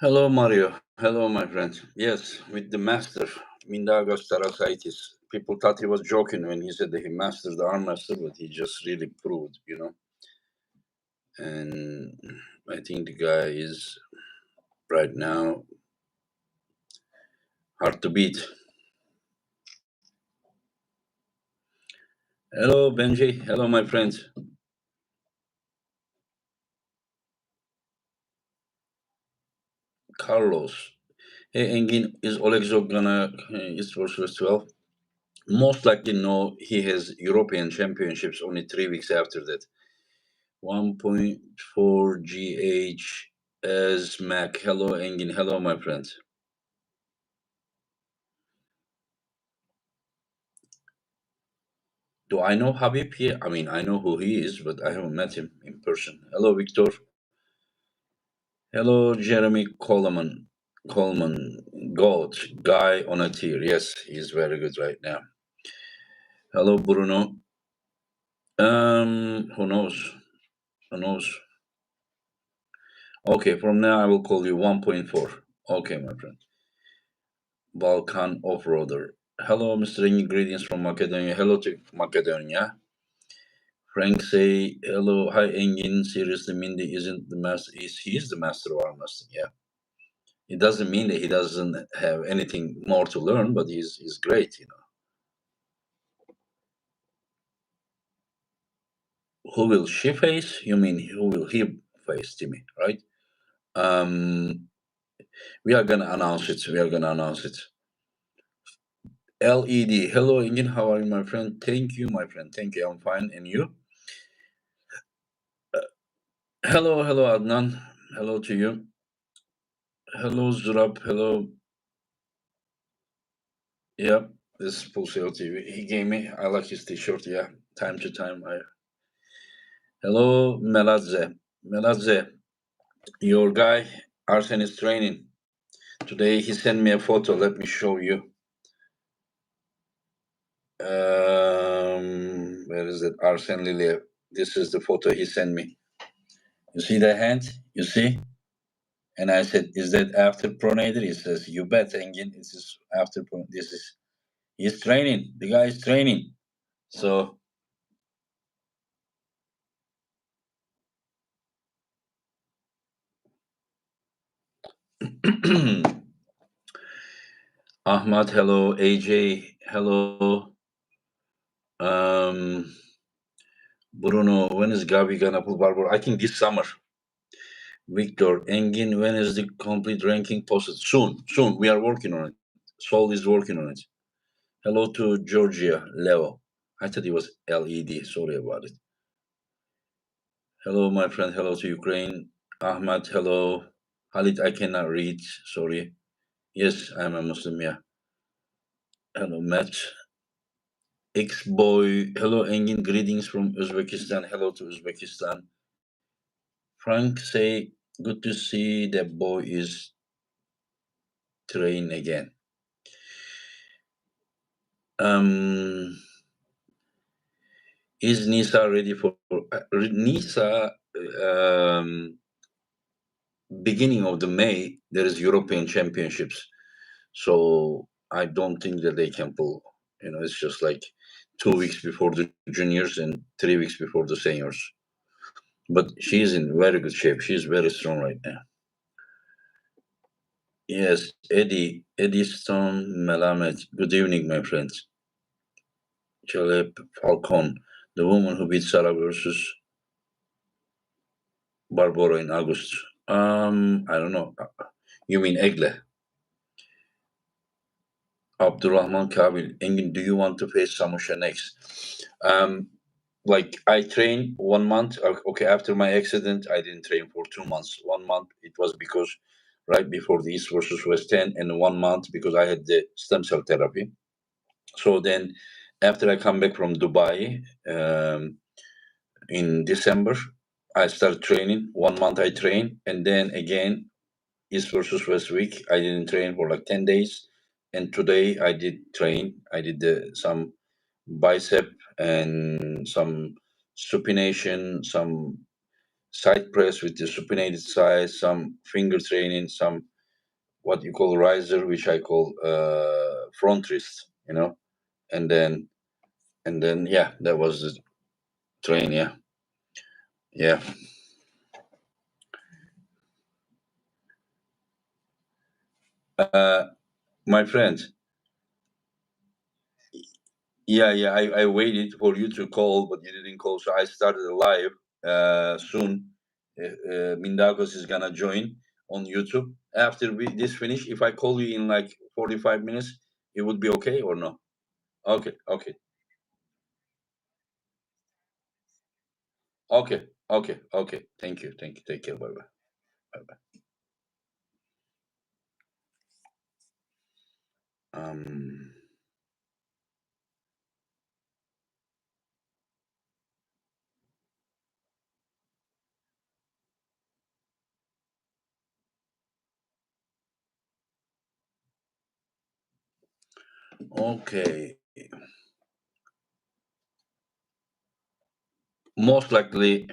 Hello, Mario. Hello, my friend. Yes, with the master, Mindaugas Tarasaitis. People thought he was joking when he said that he mastered the arm master, but he just really proved. And I think the guy is right now hard to beat. Hello, Benji. Hello, my friends. Carlos. Hey, Engin, is Oleg Zog gonna East versus 12? Most likely, no. He has European Championships only 3 weeks after that. 1.4 GH as Mac. Hello, Engin. Hello, my friends. Do I know Habib? Yeah, I mean, I know who he is, but I haven't met him in person. Hello, Victor. Hello, Jeremy Coleman. Coleman, God, guy on a tier. Yes, he's very good right now. Hello, Bruno. Who knows? Who knows? Okay, from now I will call you 1.4. Okay, my friend. Balkan off-roader. Hello, Mr. Ingredients from Macedonia. Hello to Macedonia. Frank say, hello, hi Engin. Seriously, Mindy isn't the master. He is the master of our master. Yeah. It doesn't mean that he doesn't have anything more to learn, but he's great. Who will she face? You mean who will he face, Timmy, right? We are gonna announce it. We are gonna announce it. LED. Hello, Engin. How are you, my friend? Thank you, my friend. Thank you. I'm fine. And you? Hello, Adnan. Hello to you. Hello, Zurab. Hello. Yep, this is Pulseo TV. He gave me. I like his T-shirt. Yeah, time to time. Hello, Meladze. Meladze, your guy Arsen is training today. He sent me a photo. Let me show you. Where is it? Arsen Lilia. This is the photo he sent me. You see the hand? You see? And I said, "Is that after pronator?" He says, "You bet, Engin. This is after pro. This is he's training. The guy is training." So Ahmad, hello. AJ, hello. Um, Bruno, when is Gabi gonna pull Barber? I think this summer. Victor, Engin, when is the complete ranking posted? Soon. We are working on it. Sol is working on it. Hello to Georgia, Leo. I thought it was LED. Sorry about it. Hello, my friend. Hello to Ukraine. Ahmad, hello. Halit, I cannot read. Sorry. Yes, I'm a Muslim. Yeah. Hello, Matt. X-Boy. Hello, Engin. Greetings from Uzbekistan. Hello to Uzbekistan. Frank say, good to see that boy is train again. Is Nisa ready for Nisa? Beginning of the May, there is European Championships, so I don't think that they can pull. It's just like 2 weeks before the juniors and 3 weeks before the seniors. But she's in very good shape. She's very strong right now. Yes, Eddie Stone Melamed. Good evening, my friends. Caleb Falcon, the woman who beat Sarah versus Barbara in August. I don't know. You mean Egle? Abdurrahman Kabil. Engin, do you want to face Samusha next? Like I trained 1 month. Okay, after my accident, I didn't train for 2 months. 1 month, it was because right before the East versus West End, and 1 month because I had the stem cell therapy. So then, after I come back from Dubai in December, I started training. 1 month I trained, and then again East versus West week, I didn't train for like 10 days, and today I did train. I did some bicep and some supination, some side press with the supinated side, some finger training, some what you call riser, which I call front wrist, and then yeah, that was the train. Yeah, yeah. Uh, my friend, yeah, yeah. I waited for you to call, but you didn't call, so I started a live soon. Mindaugas is gonna join on YouTube after this finish. If I call you in like 45 minutes, it would be okay or no? Okay, okay, okay, okay, okay. Thank you, thank you. Take care. Bye bye. Bye bye. Um. Okay. Most likely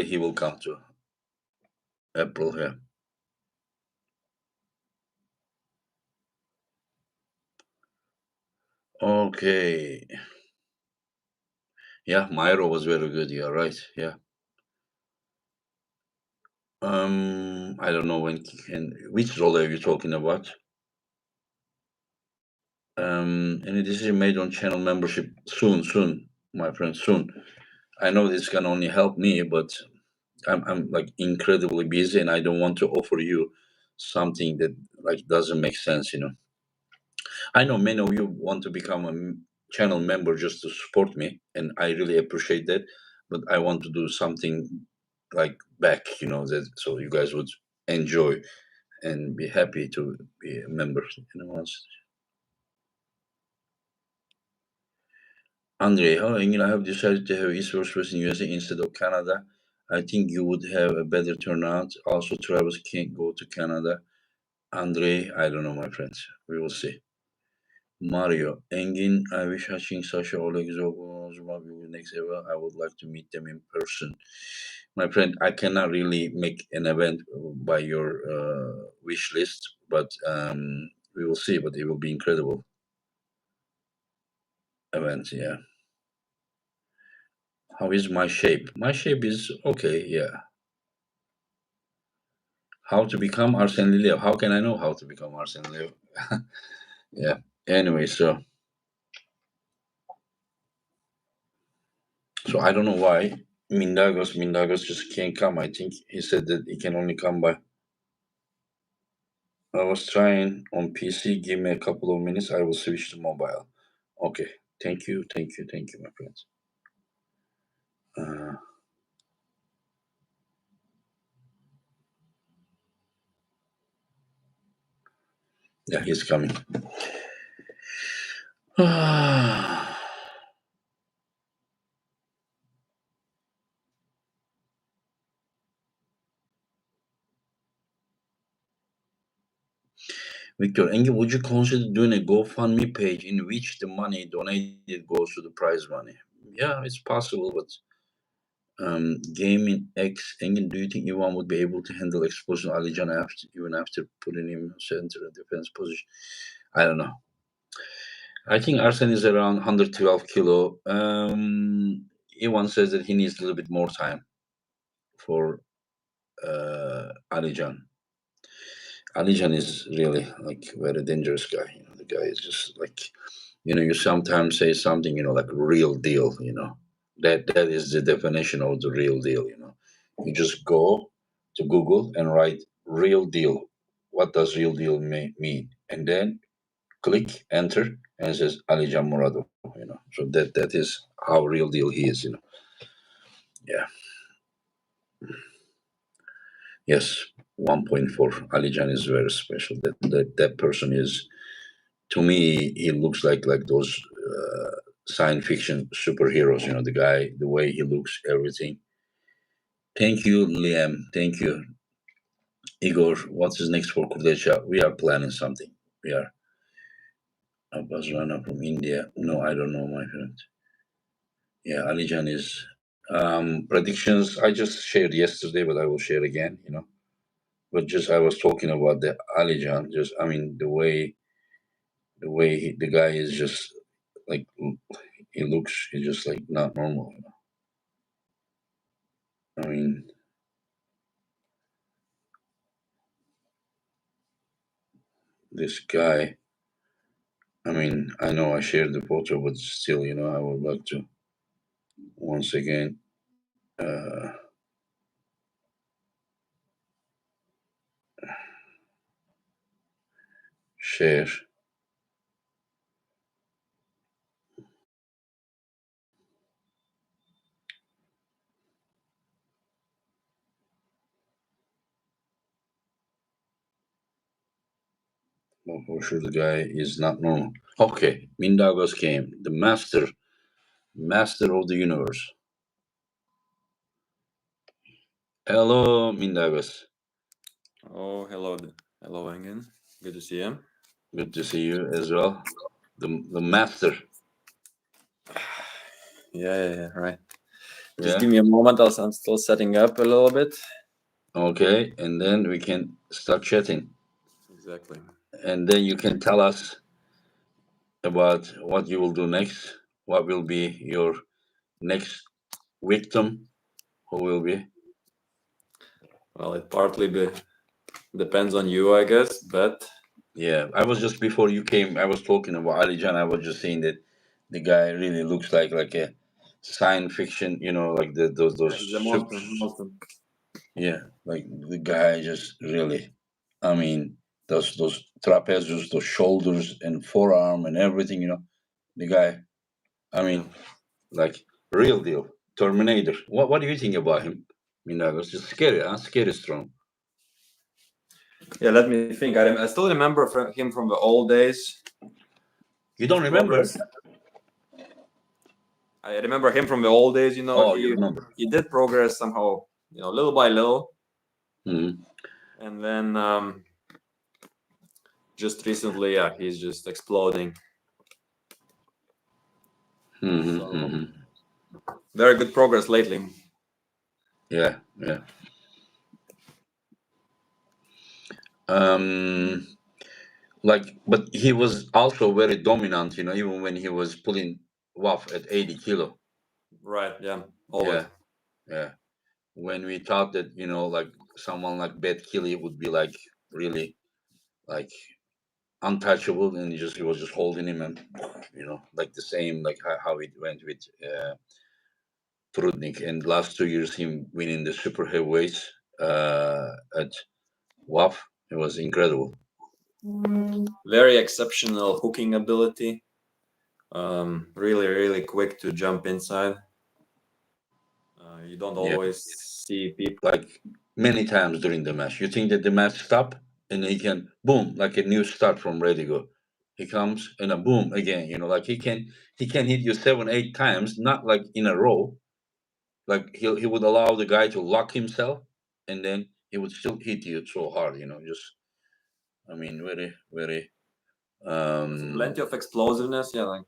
he will come to April here. Okay. Yeah, Myro was very good. You're right. Yeah. I don't know when can. Which role are you talking about? Any decision made on channel membership soon? Soon, my friend. Soon. I know this can only help me, but I'm like incredibly busy, and I don't want to offer you something that like doesn't make sense. I know many of you want to become a channel member just to support me, and I really appreciate that. But I want to do something like back, that so you guys would enjoy and be happy to be a member. Andre, how Engin, I have decided to have esports first in USA instead of Canada. I think you would have a better turnout. Also, Travis can't go to Canada. Andre, I don't know, my friends. We will see. Mario, Engin, I wish Hashing, Sasha, Oleg, Zogo, Zuma will next ever. I would like to meet them in person. My friend, I cannot really make an event by your wish list, but we will see. But it will be incredible event. Yeah. How is my shape? My shape is okay. Yeah. How to become Arsene Liliev? How can I know how to become Arsene Liliev? Yeah. Anyway, so I don't know why Mindaugas just can't come. I think he said that he can only come by. I was trying on PC. Give me a couple of minutes. I will switch to mobile. Okay. Thank you. Thank you. Thank you, my friends. Uh, yeah, he's coming. Victor, Engin, would you consider doing a GoFundMe page in which the money donated goes to the prize money? Yeah, it's possible, but Gaming X, Engin, do you think Ivan would be able to handle exposing Alican even after putting him center and defense position? I don't know. I think Arsen is around 112 kilo. Ivan says that he needs a little bit more time for Alican. Alican is really like very dangerous guy. The guy is just like, you sometimes say something, like real deal. That is the definition of the real deal. You just go to Google and write real deal. What does real deal mean? And then click enter and it says Alican Muradov. So that is how real deal he is. Yeah. Yes. 1.4. Alican is very special. That person is, to me, he looks like those science fiction superheroes. The guy, the way he looks, everything. Thank you, Liam. Thank you, Igor. What's his next for Kurdecha? We are planning something. We are. Abbas Rana from India. No, I don't know, my friend. Yeah, Alijan is predictions. I just shared yesterday, but I will share again. But just I was talking about the Alijan. Just I mean the way the guy is just like he looks. He's just like not normal. I mean this guy. I mean I know I shared the photo, but still, I would like to once again share. Well, for sure, the guy is not normal. Okay, Mindaugas came, the master of the universe. Hello, Mindaugas. Oh, hello, hello again. Good to see you. Good to see you as well. The master. Yeah, right. Just Yeah. give me a moment. I'm still setting up a little bit. Okay, and then we can start chatting, Exactly. and then you can tell us about what you will do next. What will be your next victim? Who will be? Well, it partly depends on you, I guess, but Yeah, I was just before you came. I was talking about Ali Jan. I was just saying that the guy really looks like a science fiction. Like those he's a super. monster. Monster. Yeah, like the guy just really. I mean, those trapezius, those shoulders and forearm and everything. The guy. I Yeah. mean, like real deal. Terminator. What do you think about him? It's just scary, huh? Scary strong. Yeah, let me think. I still remember him from the old days. You His don't remember? progress. I remember him from the old days. Oh, you He remember. he did progress somehow. Little by little, Mm-hmm. and then just recently, yeah, he's just exploding. Mm-hmm. So Mm-hmm. very good progress lately. Yeah, yeah. Um, but he was also very dominant, even when he was pulling WAF at 80 kilo. Right. Yeah. Always. Yeah, yeah. When we thought that, like someone like Bet Killy would be like really like untouchable, and he was just holding him, and like the same like how it went with Trudnik, and last 2 years him winning the super heavyweights at WAF. It was incredible. Very exceptional hooking ability. Really, really quick to jump inside. You don't Yeah, always see people. like many times during the match. You think that the match stop, and he can boom like a new start from ready go. He comes and a boom again. Like he can hit you 7 8 times, not like in a row. Like he would allow the guy to lock himself, and then he would still hit you so hard. Just I mean very very Plenty of explosiveness. Yeah, like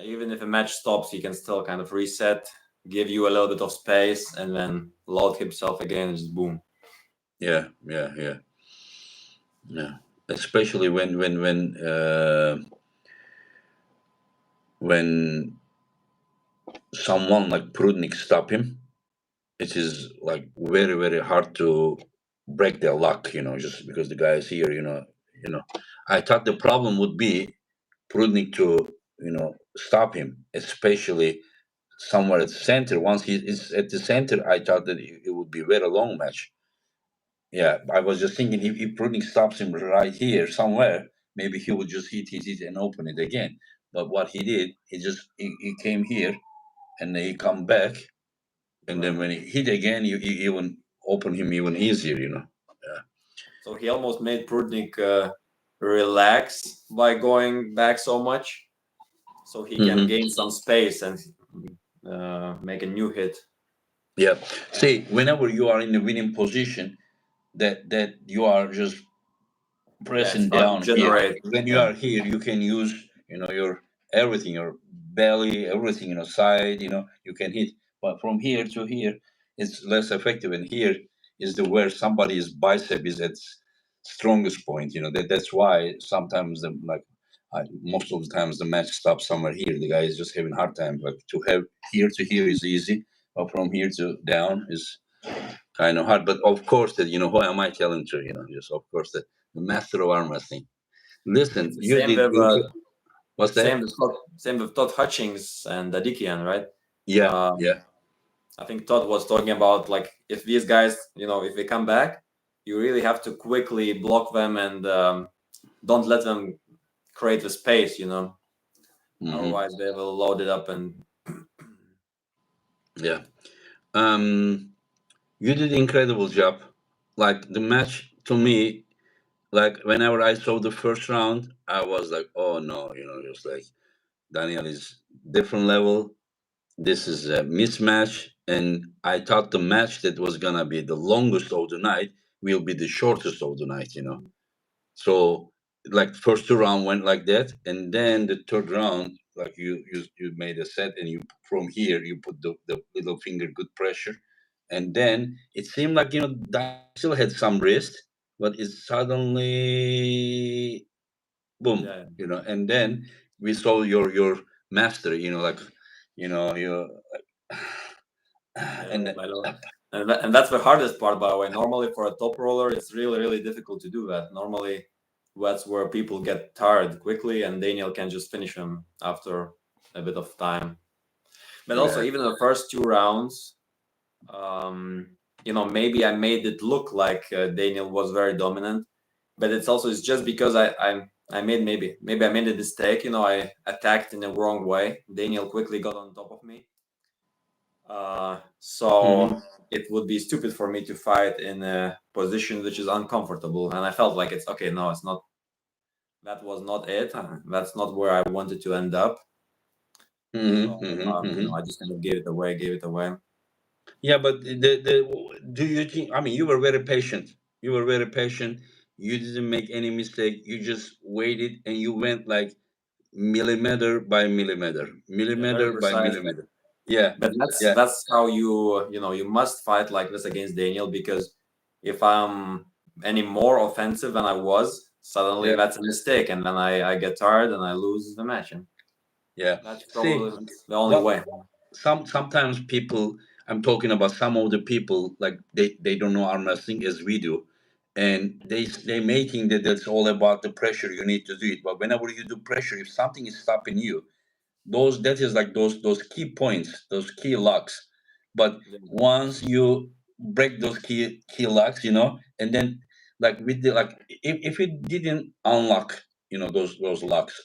even if a match stops, he can still kind of reset, give you a little bit of space, and then load himself again and just boom. yeah, yeah, yeah, yeah. Especially when someone like Prudnik stop him, it is like very very hard to break their luck. Just because the guy is here. I thought the problem would be Prudnik to stop him, especially somewhere at the center. Once he is at the center, I thought that it would be a very long match. Yeah, I was just thinking if Prudnik stops him right here somewhere, maybe he would just hit and open it again. But what he did, he came here and then he come back, and then Right. when he hit again, you even open him even easier. Yeah. So he almost made Prudnik relax by going back so much, so he can Hmm. gain some space and make a new hit. Yeah. See, whenever you are in the winning position, that you are just Yeah, pressing start to down here. generate. When you Yeah. are here, you can use your everything, your belly, everything, side. You can hit. But from here to here, it's less effective. And here, is the where somebody's bicep is at strongest point. That's why sometimes most of the times the match stops somewhere here. The guy is just having a hard time. But to have here to here is easy, but from here to down is kind of hard. But of course, that who am I telling to? Just of course the master of arm wrestling. Listen, It's the you same did. with What's that? same with Todd Hutchings and Adikian, right? Yeah, yeah. I think Todd was talking about like if these guys, if they come back, you really have to quickly block them and don't let them create the space, Otherwise they will load it up and Yeah. You did incredible job. Like the match to me, like whenever I saw the first round, I was like, oh no, just like Daniel is different level. This is a mismatch, and I thought the match that was gonna be the longest of the night will be the shortest of the night. So like first two round went like that, and then the third round, like you made a set, and you from here you put the little finger good pressure, and then it seemed like Daniel still had some wrist, but it suddenly boom, yeah, and then we saw your mastery, like you I and know, I know. And that's the hardest part, by the way. Normally, for a top roller, it's really, really difficult to do that. Normally, that's where people get tired quickly, and Daniel can just finish him after a bit of time. But also, yeah. even the first two rounds, maybe I made it look like Daniel was very dominant, but it's just because I made maybe I made a mistake. I attacked in the wrong way. Daniel quickly got on top of me. So it would be stupid for me to fight in a position which is uncomfortable. And I felt like it's okay. No, it's not. That was not it. That's not where I wanted to end up. So, I just kind of gave it away. Yeah, but do you think? I mean, you were very patient. You were very patient. You didn't make any mistake. You just waited and you went like millimeter by millimeter, Yeah, very millimeter by precise. millimeter. Yeah, But that's yeah, that's how you must fight like this against Daniel, because if I'm any more offensive than I was, suddenly yeah, that's a mistake, and then I get tired and I lose the match. And yeah. that's See, probably the only what way. sometimes people. I'm talking about some of the people like they don't know arm wrestling as we do, and they may think that that's all about the pressure you need to do it. But whenever you do pressure, if something is stopping you, that is like those key points, those key locks. But Yeah, once you break those key locks, and then like with the like if you didn't unlock those locks,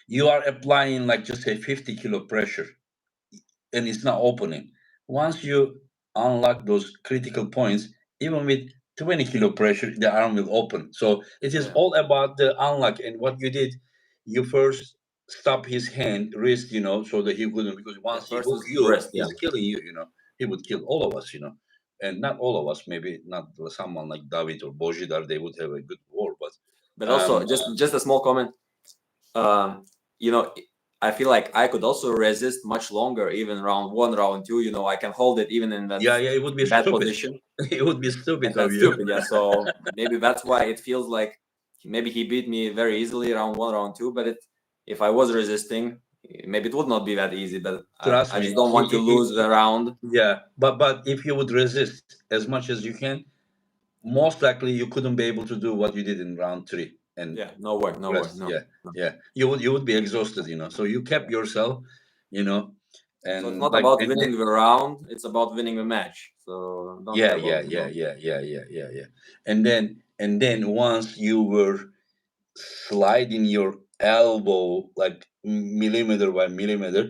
you are applying like just say 50 kilo pressure, and it's not opening. Once you unlock those critical points, even with 20 kilo pressure, the arm will open. So it is yeah. all about the unlock. And what you did, you first stop his hand, wrist, so that he couldn't, because Yeah, once he first hook is you, wrist. Yeah, he's killing you. He would kill all of us. And not all of us, maybe not someone like David or Bojidar, they would have a good war, but but also um, just a small comment. Um, you know, I feel like I could also resist much longer, even round one, round two. I can hold it even in that yeah, yeah, it would be bad stupid. position. It would be And stupid of that's you. stupid. Yeah. So maybe that's why it feels like maybe he beat me very easily round one, round two. But if I was resisting, maybe it would not be that easy. But Trust I just me. don't want to lose the round. Yeah, but if you would resist as much as you can, most likely you couldn't be able to do what you did in round three and Yeah. No way. No way. rest. No. Yeah, No. yeah. You would be exhausted. So you kept Yeah. yourself, you know, So it's and not like about and winning the round. It's about winning the match. So don't yeah, care yeah, about yeah, yeah, yeah, yeah, yeah, yeah. And then once you were sliding your elbow like millimeter by millimeter,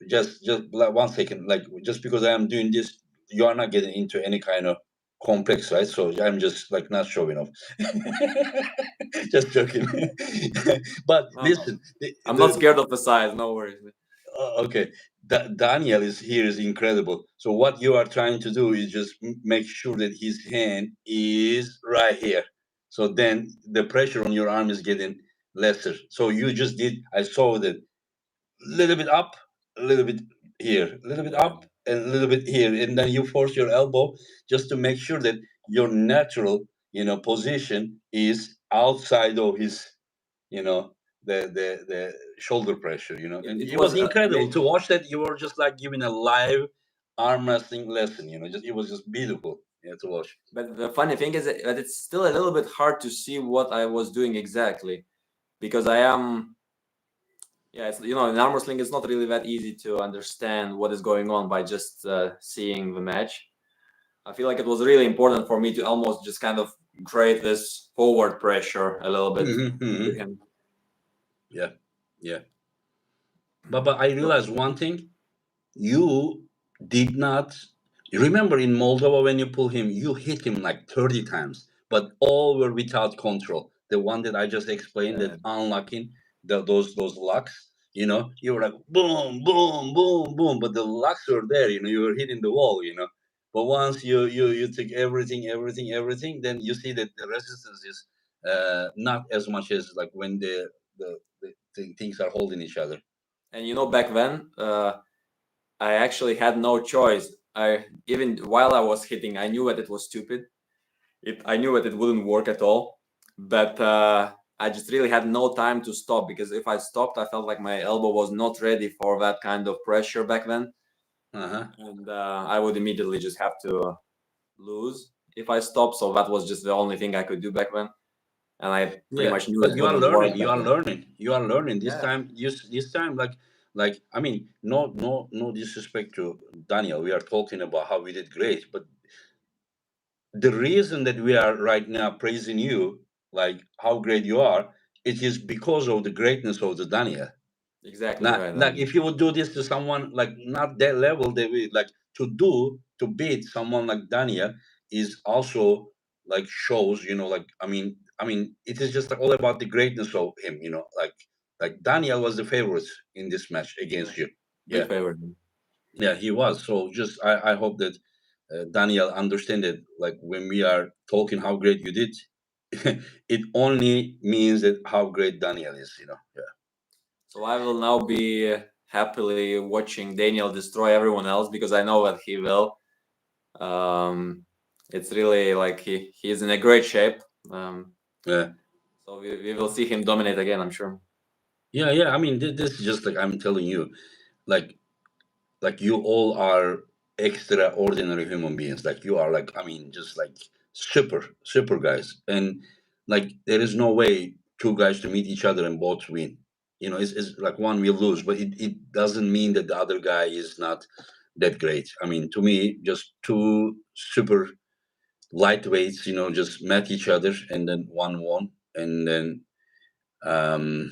just like 1 second, like just because I am doing this, you are not getting into any kind of complex, right? So I'm just like not showing off. Just joking. But No, no. listen, I'm not scared of the size. No worries. okay, Daniel is here is incredible. So what you are trying to do is just make sure that his hand is right here. So then the pressure on your arm is getting lesser. So you just did. I saw that little bit up, a little bit here, a little bit Yeah. up, a little bit here, and then you force your elbow just to make sure that your natural, position is outside of his, the shoulder pressure, It, and it it was was incredible to watch that. You were just like giving a live arm wrestling lesson, just it was just beautiful, to watch. but the funny thing is that it's still a little bit hard to see what I was doing exactly, because I am, yeah, it's, in arm wrestling it's not really that easy to understand what is going on by just seeing the match. I feel like it was really important for me to almost just kind of create this forward pressure a little bit with him. Yeah, yeah. But I realized one thing. You did not remember in Moldova when you pull him, you hit him like 30 times, but all were without control. The one that I just explained, that unlocking those locks, you were like boom, boom, boom, boom, but the locks were there, you were hitting the wall, But once you take everything, then you see that the resistance is not as much as like when the things are holding each other. And back then, I actually had no choice. Even while I was hitting, I knew that it was stupid. I knew that it wouldn't work at all. But I just really had no time to stop, because if I stopped, I felt like my elbow was not ready for that kind of pressure back then, and I would immediately just have to lose if I stopped. So that was just the only thing I could do back then, and I pretty Yeah, much knew but it wouldn't work back then. you are learning this Yeah, time. This time, like I mean, no disrespect to Daniel. We are talking about how we did great, but the reason that we are right now praising you, like how great you are, it is because of the greatness of the Daniel. exactly Not right. like if you would do this to someone like not that level, they will like to beat someone like Daniel is also like shows, like I mean it is just all about the greatness of him, like Daniel was the favorite in this match Yeah, against you. big Yeah, favorite. yeah, he was. So just I hope that Daniel understand it. Like when we are talking how great you did, it only means that how great Daniel is. Yeah. So I will now be happily watching Daniel destroy everyone else, because I know that he will. Um, it's really like he's in a great shape. Um, Yeah. so we will see him dominate again, I'm sure. Yeah. I mean, this is just like I'm telling you, like you all are extraordinary human beings. Like you are like I mean, just like super guys, and like there is no way two guys to meet each other and both win. It's like one will lose, but it doesn't mean that the other guy is not that great. I mean, to me, just two super lightweights, just met each other and then one won, and then um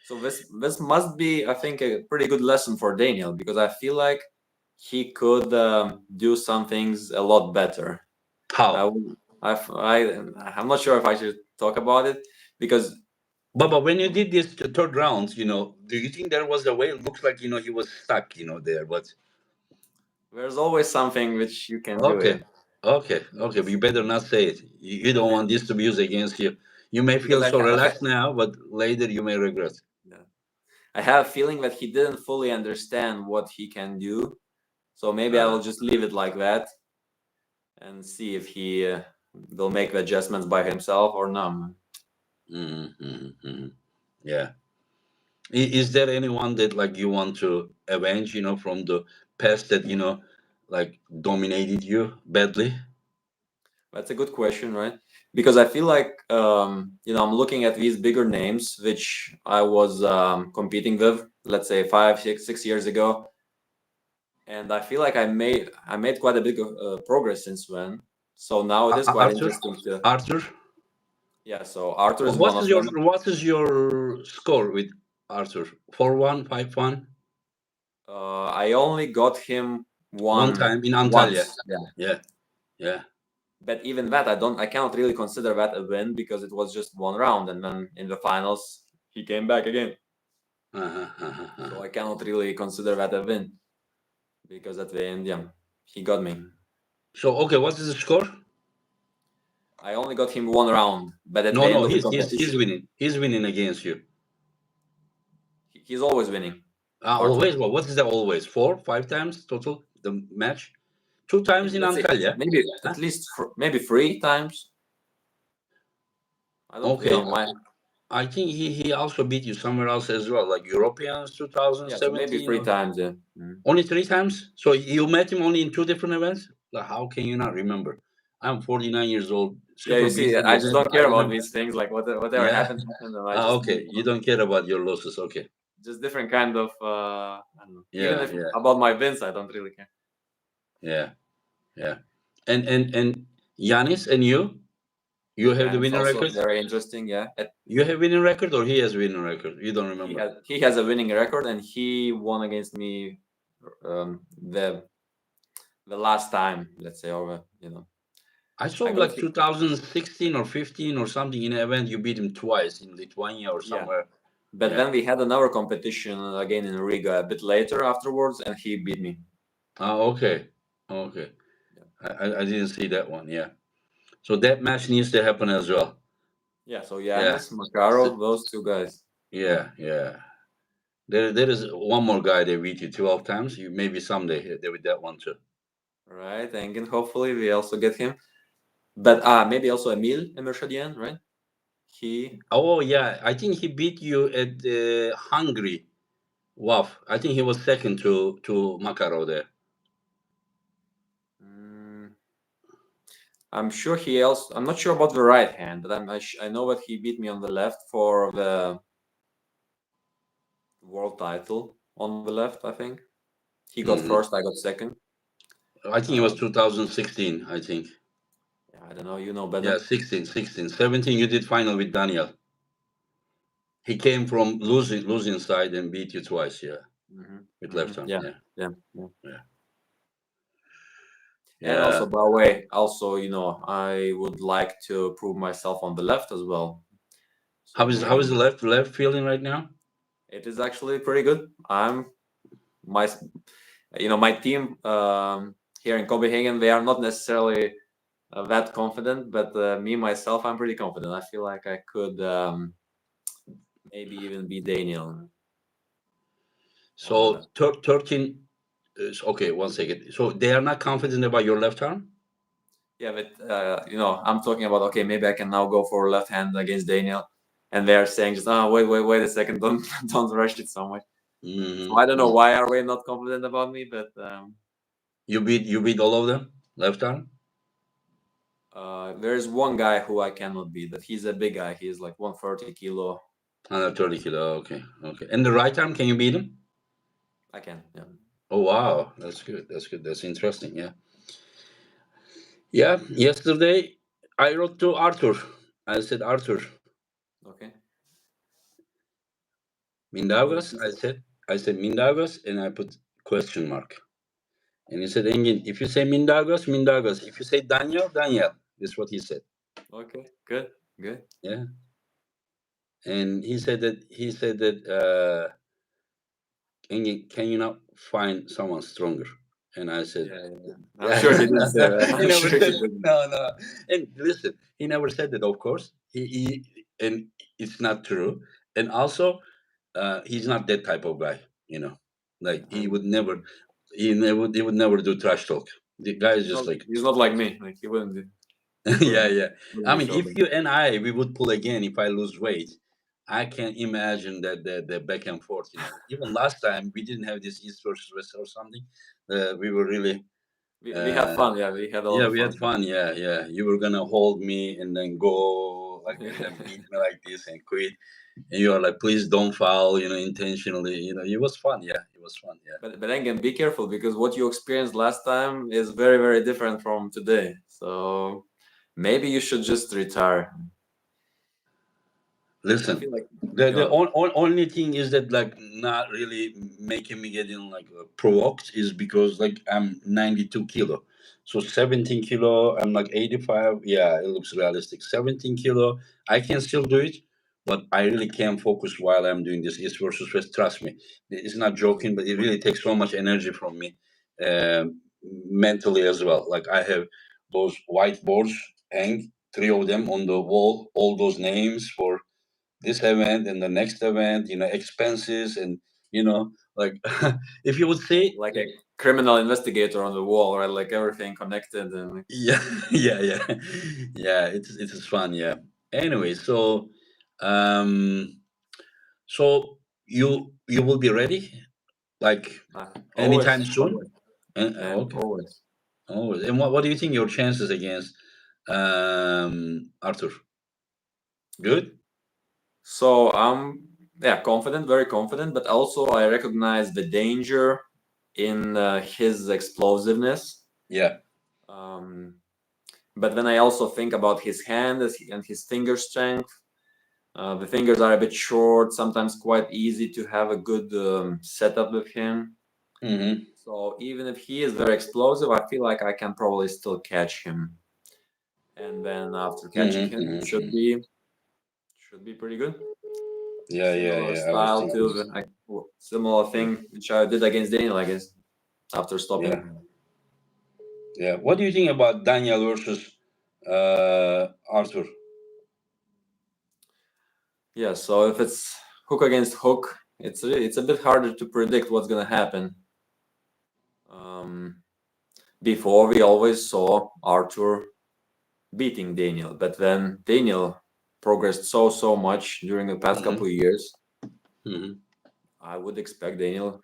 So this must be, I think, a pretty good lesson for Daniel, because I feel like he could do some things a lot better. I, how. would- I'm not sure if I should talk about it, because But when you did this third round, do you think there was a way? It looks like he was stuck, there. But there's always something which you can do. Yeah, okay, okay. But you better not say it. You don't want this to be used against you. You may because feel so relaxed now, but later you may regret. yeah. I have a feeling that he didn't fully understand what he can do. So maybe I Uh, will just leave it like that and see if he will make the adjustments by himself or not. yeah. Is there anyone that like you want to avenge, from the past that like dominated you badly? That's a good question, right? Because I feel like I'm looking at these bigger names which I was competing with, let's say 5, 6 years ago, and I feel like I made quite a big progress since then. So now it is quite Arthur, interesting to, Arthur. yeah. So Arthur is one What is of your them. what is your score with Arthur? 4-1, 5-1? I only got him One one time in Antalya. once. Yeah. Yeah, yeah. But even that, I cannot really consider that a win, because it was just one round, and then in the finals he came back again. So I cannot really consider that a win, because at the end, yeah, he got me. So okay, what is the score? I only got him one round, but at No, the end no, of the he's competition, winning. He's winning against you. he's always winning. Always. Well, what is that? Always 4, 5 times total the match. 2 times in Let's say Antalya. maybe Huh? at least maybe 3 times. I don't, Okay. my I think he also beat you somewhere else as well, like Europeans yeah, so maybe 2017 three or times. Yeah. Mhm. only 3 times. So you met him only in 2 different events. Like, how can you not remember? I'm 49 years old, Yeah, super you see, busy I with just it. don't I care about remember. these things. Like whatever Yeah. happened, happened, and I just Okay. move You on. don't care about your losses. Okay. Just different kind of. I don't know. Even Yeah. if Yeah. about my wins, I don't really care. Yeah. Yeah. And Yanis and you have the Jan is winning also record. very interesting. Yeah, You have winning record or he has winning record. You don't remember. he has a winning record, and he won against me um, the the last time. Let's say, or I saw I got like 2016 or 15 or something in an event. You beat him twice in Lithuania or yeah. somewhere. But Yeah. then we had another competition again in Riga a bit later afterwards, and he beat me. Oh, okay. Okay. Yeah, I didn't see that one. Yeah. So that match needs to happen as well. yeah. So Yeah. Yanis, So, Makarov, those two guys. yeah. Yeah. There is one more guy they beat you 12 times. You maybe someday they with that one too. Right, and hopefully we also get him. But maybe also Emil Emershadian, right? He Oh yeah, I think he beat you at Hungary. Wow. I think he was second to Makarov there. mm, I'm sure he also. I'm not sure about the right hand, but I know that he beat me on the left for the world title on the left. I think he got Hmm. first. I got second. I think it was Um, 2016. I think. yeah, I don't know. You know Yeah, better. 16, 16, 17. You did final with Daniel. He came from losing side and beat you twice. Yeah, with left arm. Yeah, Yeah, yeah, yeah. yeah, And also, yeah. by the way, also I would like to prove myself on the left as well. So How is maybe the left feeling right now? it is actually pretty good. My my team here in Copenhagen, they are not necessarily that confident, but me myself, I'm pretty confident. I feel like I could maybe even beat Daniel on the So left. 13. Okay, 1 second. So they are not confident about your left arm. Yeah, but I'm talking about okay, maybe I can now go for left hand against Daniel, and they are saying just wait a second, don't don't rush it so much. So I don't know Mm-hmm. why are they not confident about me, but You beat all of them left arm. there's one guy who I cannot beat, but he's a big guy. He's like 130 kilo. 130 kilo. Okay, okay. And the right arm, can you beat him? I can, yeah. Oh wow, that's good. That's good. That's interesting. Yeah, yeah. Yesterday I wrote to Arthur. I said, Arthur, Okay. What did Mindaugas. he I say? said I said Mindaugas, and I put question mark. And he said, Engin, if you say Mindaugas, Mindaugas. If you say Daniel, Daniel. This is what he said. Okay, good, good. Yeah. And he said that Engin, can you not find someone stronger? And I said, Yeah, yeah. I'm yeah. sure he didn't say that. He I'm never sure he said that. didn't. No, no. And listen, he never said that, of course. And it's not true. And also, he's not that type of guy, you know. Like he would never do trash talk. The guy is just like, He's not like me. Like yeah, yeah. wouldn't I be mean, if shouting. you and I we would pull again if I lose weight, I can imagine that the back and forth. Even last time we didn't have this East versus West or something. We were really, We had uh, fun. Yeah, we had a lot yeah, of we had fun. fun. Yeah, yeah. You were gonna hold me and then go like and then Yeah. beat me like this and quit. And you are like, please don't foul. Intentionally. It was fun. Yeah, it was fun. Yeah. But again, be careful because what you experienced last time is very very different from today. So maybe you should just retire. I Listen, feel like the you only thing is that like not really making me getting like provoked is because like I'm 92 kilo, so 17 kilo I'm like 85. Yeah, it looks realistic. 17 kilo I can still do it, but I really can't focus while I'm doing this East versus West. Trust me, it's not joking, but it really takes so much energy from me, mentally as well. Like I have those whiteboards, hang three of them on the wall, all those names for this event and the next event, expenses and You know, like if you would say, like a criminal investigator on the wall, right? Like everything connected and yeah, yeah, yeah, yeah. It's fun. Yeah. Anyway, um, you will be ready like anytime always, soon. always, man, Okay. always. Oh, and what do you think your chances against Arthur? Good. So I'm yeah confident, very confident, but also I recognize the danger in his explosiveness. Yeah. Um, but then I also think about his hand and his finger strength. The fingers are a bit short, sometimes quite easy to have a good setup with him. Mm-hmm. So even if he is very explosive, I feel like I can probably still catch him. And then after catching Mm-hmm. him, it Mm-hmm. should Mm-hmm. be pretty good. Yeah, yeah, Similar yeah. I was style thinking. to similar Yeah, thing which I did against Daniel, I guess, after yeah, stopping. yeah. What do you think about Daniel versus Arthur? Yeah, so if it's hook against hook, it's a bit harder to predict what's gonna happen. Um, Before we always saw Arthur beating Daniel, but then Daniel progressed so much during the past couple Mm-hmm. of years. Mm-hmm. I would expect Daniel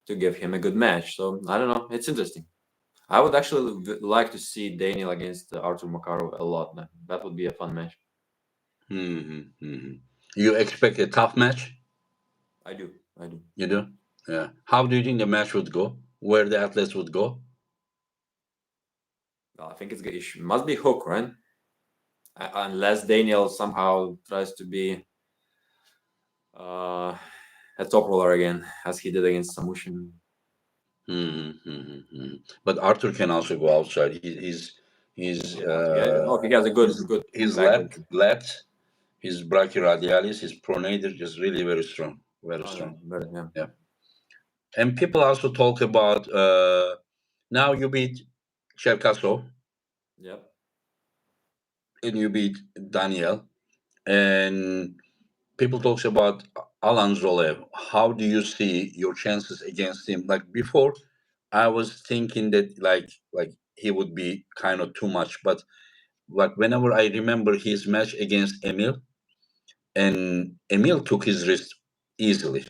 to give him a good match. So I don't know. It's interesting. I would actually like to see Daniel against Arthur Makarov a lot, man. That would be a fun match. Mm-hmm. Mm-hmm. You expect a tough match? I do. I do. You do? Yeah. How do you think the match would go? Where the athletes would go? Well, I think it must be hook, right? Unless Daniel somehow tries to be uh, a top roller again, as he did against Samushin. Mm-hmm. Mm-hmm. Mm-hmm. But Arthur can also go outside. He's Yeah, yeah. Oh, he has a good his backward. lats, his brachyradialis, his pronator is really very strong. Very Oh, yeah, strong. better, yeah. Yeah. And people also talk about now you beat Cherkasov Yep. and you beat Daniel, and people talks about Alan Zolev. How do you see your chances against him? Like before, I was thinking that like he would be kind of too much, but whenever I remember his match against Emil, and Emil took his wrist easily,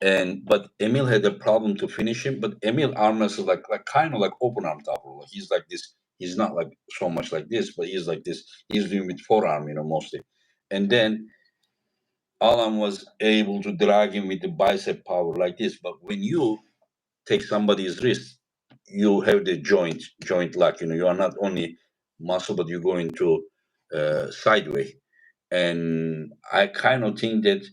and but Emil had a problem to finish him. But Emil arm is like kind of like open arm top roller. He's like this. He's not like so much like this, but he's like this. He's doing with forearm, mostly. And then Alan was able to drag him with the bicep power like this. But when you take somebody's wrist, you have the joint lock. You are not only muscle, but you go into sideway. And I kind of think that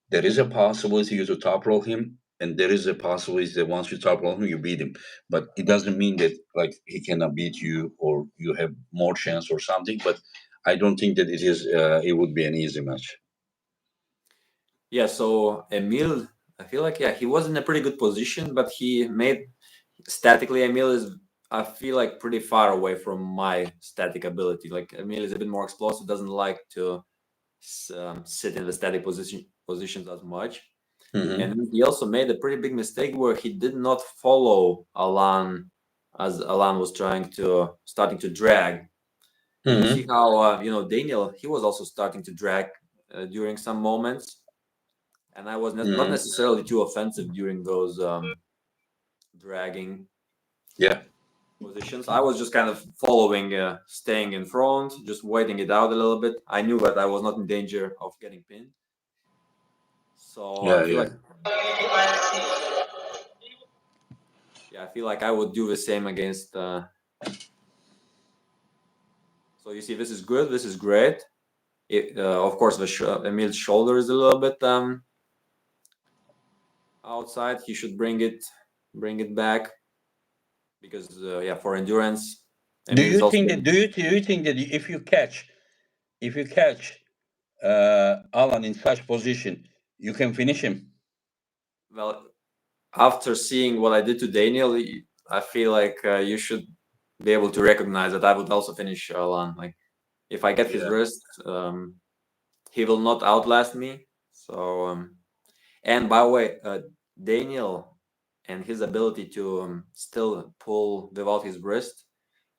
there is a possibility you to top roll him, and there is a possibility that once you top roll him, you beat him. But it doesn't mean that like he cannot beat you or you have more chance or something. But I don't think that it is. It would be an easy match. Yeah, so Emil, I feel like, yeah, he was in a pretty good position, but he made statically, Emil is, I feel like, pretty far away from my static ability. Like, Emil is a bit more explosive, doesn't like to sit in the static positions as much. And Mm-hmm. then he also made a pretty big mistake where he did not follow Alan as Alan was starting to drag. And you see Mm-hmm. how, Daniel, he was also starting to drag during some moments. And I was not Mm-hmm. necessarily too offensive during those dragging Yeah. positions. I was just kind of following, staying in front, just waiting it out a little bit. I knew that I was not in danger of getting pinned. So I Yeah. feel Yeah. like, yeah, I feel like I would do the same against. So you see, this is good. This is great. Of course, Emil's shoulder is a little bit outside. He should bring it back because yeah, for endurance, Do Emil is you also think that? getting Do you think that if you catch Alan in such position, you can finish him? well. After seeing what I did to Daniel, I feel like you should be able to recognize that I would also finish Alan. Like if I get his Yeah. wrist, he will not outlast me. So and by the way, Daniel and his ability to still pull without his wrist,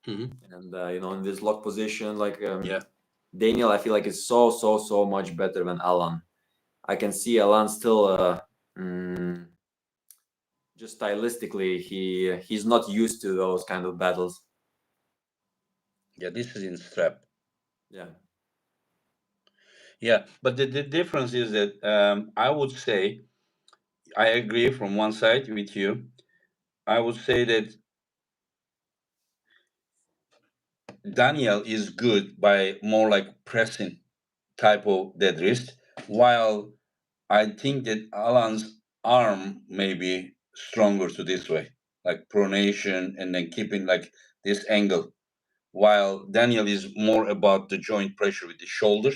Mhm. and in this lock position, like Yeah. Daniel, I feel like is so much better than Alan. I can see Alan still just stylistically he's not used to those kind of battles. Yeah, this is in strap. Yeah. Yeah, but the difference is that I would say I agree from one side with you. I would say that Daniel is good by more like pressing type of dead wrist, while I think that Alan's arm may be stronger to this way, like pronation and then keeping like this angle, while Daniel is more about the joint pressure with the shoulder.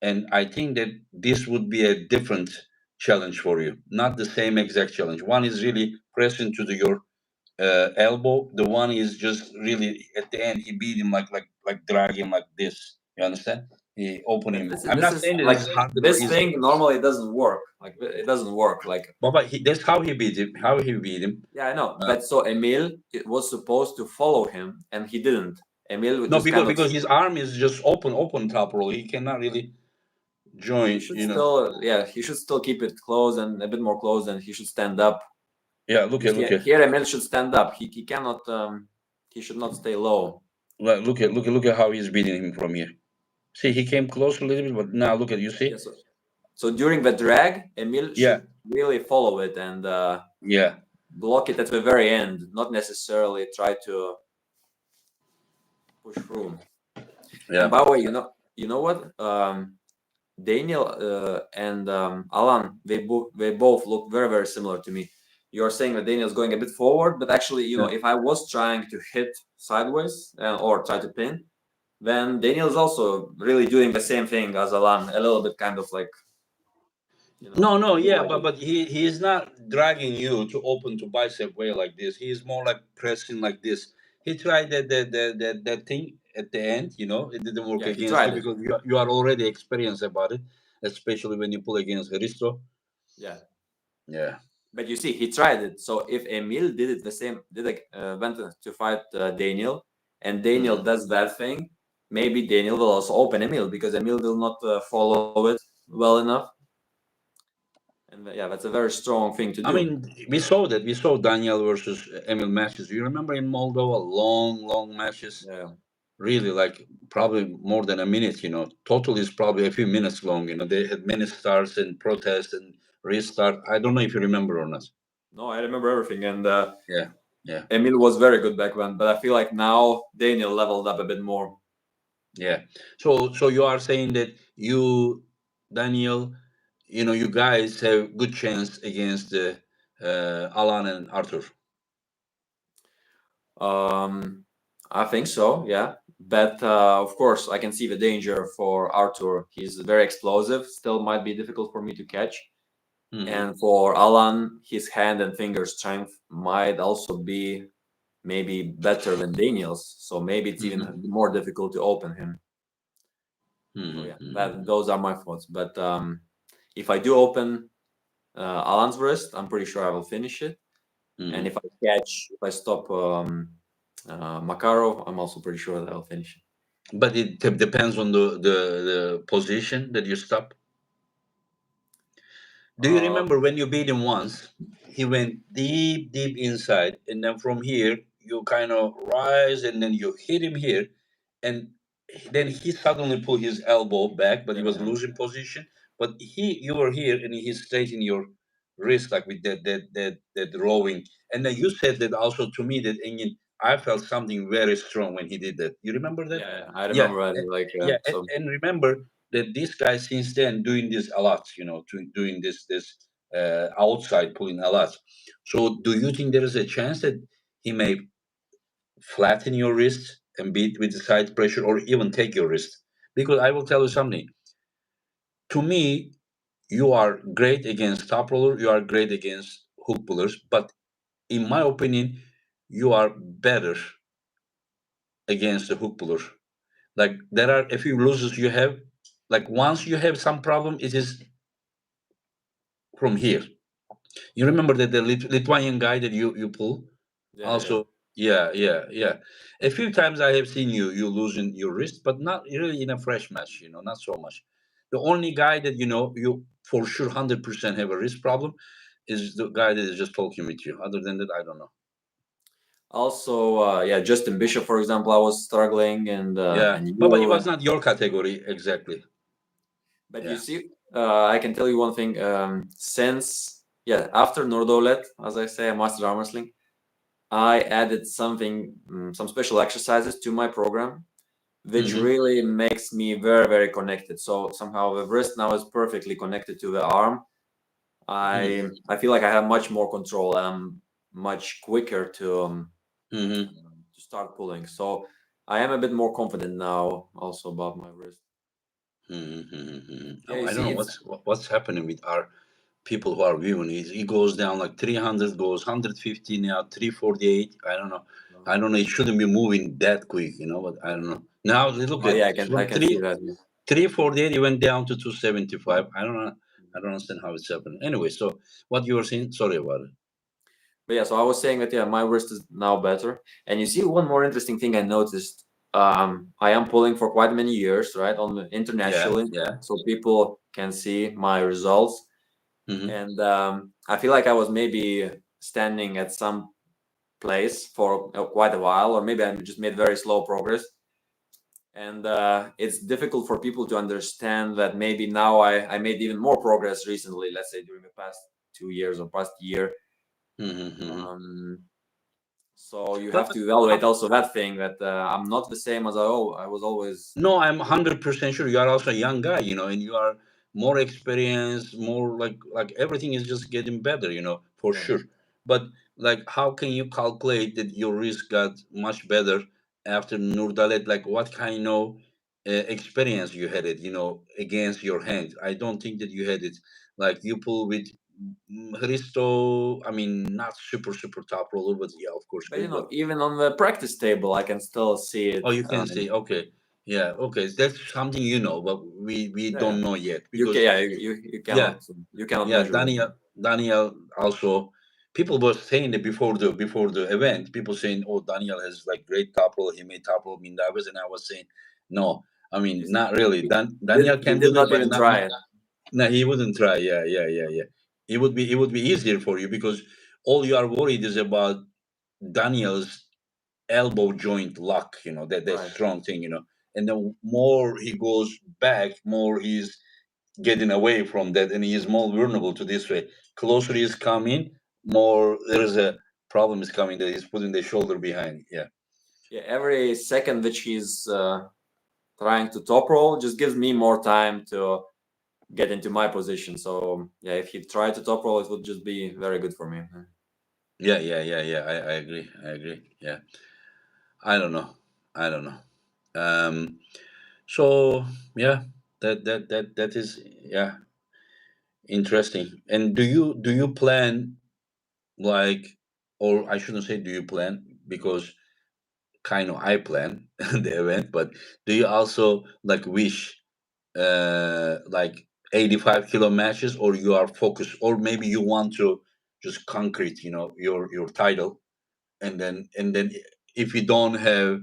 And I think that this would be a different challenge for you, not the same exact challenge. One is really pressing to your elbow. The one is just really at the end. He beat him like drag him like this. You understand? He open But him. this is I'm this not is saying that like it's harder or this easier. thing normally doesn't work. Like it doesn't work. Like But that's how he beat him. How he beat him. yeah, I know. Uh, But so Emil it was supposed to follow him, and he didn't. Emil would no, just because kind of his arm is just open top roll. He cannot really he join. should still he should still keep it close and a bit more close, and he should stand up. Yeah, You see, look at here Emil should stand up. He cannot he should not stay low. look at how he's beating him from here. See, he came close a little bit, but now look at you. See? Yeah, so during the drag, Emil Yeah, should really follow it and yeah, block it at the very end, not necessarily try to push through. And yeah. by the way, you know what? Daniel and Alan, they both look very similar to me. You're saying that Daniel's going a bit forward, but actually, Yeah. if I was trying to hit sideways or try to pin, then Daniel's also really doing the same thing as Alan, a little bit kind of like No, a bit yeah, like but he is not dragging you to open to bicep way like this. He is more like pressing like this. He tried that thing at the end. It didn't work yeah, he against you tried it. because you are already experienced about it, especially when you pull against Hristo. Yeah. Yeah. But you see, he tried it. So if Emil did it the same, went to fight Daniel, and Daniel Mhm. does that thing, maybe Daniel will also open Emil because Emil will not follow it well enough. And yeah, that's a very strong thing to I do. mean, we saw that. We saw Daniel versus Emil matches. You remember in Moldova, long matches, Yeah, really like probably more than a minute. Total is probably a few minutes long. They had many starts and protests and restart. I don't know if you remember or not. no, I remember everything, and Yeah, yeah, Emil was very good back then. But I feel like now Daniel leveled up a bit more. yeah. So you are saying that you, Daniel, you guys have good chance against Alan and Arthur. Um, I think so, yeah. But of course, I can see the danger for Arthur. He's very explosive. Still, might be difficult for me to catch. Hmm. And for Alan, his hand and finger strength might also be maybe better than Daniel's. So maybe it's even Hmm. more difficult to open him. So yeah, Hmm. those are my thoughts. But if I do open Alan's wrist, I'm pretty sure I will finish it. And Hmm. if I stop Makarov, I'm also pretty sure that I'll finish it. But it depends on the position that you stop. Do you Uh, remember when you beat him once? He went deep inside, and then from here you kind of rise, and then you hit him here, and then he suddenly pulled his elbow back, but he was yeah, losing position. But you were here, and he straightened your wrist like with that rowing. And then you said that also to me that Engin, I felt something very strong when he did that. You remember that? yeah, I Yeah, remember that. Like yeah, so. and remember that this guy since then doing this a lot, doing this outside pulling a lot. So do you think there is a chance that he may flatten your wrist and beat with the side pressure or even take your wrist? Because I will tell you something. To me, you are great against top roller, you are great against hook pullers, but in my opinion, you are better against the hook puller. Like there are a few losses you have. Like once you have some problem, it is from here. You remember that the Lithuanian guy that you pull? Yeah, yeah. Also, yeah, yeah, yeah. A few times I have seen you losing your wrist, but not really in a fresh match. Not so much. The only guy that you for sure 100% have a wrist problem is the guy that is just talking with you. Other than that, I don't know. Also, yeah, Justin Bishop, for example, I was struggling, Yeah, and but it you. was not your category exactly. But you Yeah. see, I can tell you one thing. Since after Nordolet, as I say, I mastered arm wrestling. I added something, some special exercises to my program, which Mm-hmm. really makes me very, very connected. So somehow the wrist now is perfectly connected to the arm. I Mm-hmm. I feel like I have much more control, and I'm much quicker Mm-hmm. to start pulling. So I am a bit more confident now, also about my wrist. Mm-hmm. Yeah, Oh, you I don't see, know it's what's happening with our people who are viewing it. It goes down like 300, goes 150 now, 348. I don't know. I don't know. It shouldn't be moving that quick, but I don't know. Now look oh at yeah, I from can see that. 348, it went down to 275. I don't know. I don't understand how it's happening. Anyway, so what you were saying? Sorry about it. But yeah, so I was saying that my wrist is now better. And you see, one more interesting thing I noticed. I am pulling for quite many years, right, on the Yeah, internationally, yeah. so people can see my results. Mm-hmm. And I feel like I was maybe standing at some place for quite a while, or maybe I just made very slow progress. And it's difficult for people to understand that maybe now I made even more progress recently, let's say during the past 2 years or past year. Mm-hmm. Mm-hmm. Um, So you But have to evaluate also that thing that I'm not the same as I was always. no, I'm 100% sure you are also a young guy, and you are more experienced, more like everything is just getting better, for Yeah, sure. But like, how can you calculate that your risk got much better after Nurdalet? Like, what kind of experience you had it, against your hand? I don't think that you had it. Like you pull with Hristo. I mean, not super top roller, but yeah, of course, but good. But even on the practice table, I can still see oh, it. you can say, okay, yeah, okay. That's something but we Yeah, don't know yet you can. because Yeah, yeah, you cannot yeah. measure it. Daniel also. People were saying that before the event. People saying, "Oh, Daniel has like great top roll. He made top roll Mindaugas," and I was saying, "No, I mean You see, not really. did Daniel he can do did that, not but even not. try it. No, he wouldn't try. Yeah, yeah, yeah, yeah. It would be easier for you because all you are worried is about Daniel's elbow joint lock, that Right. strong thing, and the more he goes back, more he's getting away from that, and he is more vulnerable to this way. Closer he is coming, more there is a problem is coming that he's putting the shoulder behind. Yeah. Yeah, every second which he's trying to top roll just gives me more time to get into my position. So yeah, if he tried to top roll, it would just be very good for me. Yeah, yeah, yeah, yeah. I agree. I agree. Yeah. I don't know. I don't know. So yeah, that is, yeah, interesting. And do you plan, like, or I shouldn't say do you plan, because kind of I plan the event, but do you also like wish like 85 kilo matches, or you are focused, or maybe you want to just concrete, your title, and then if you don't have,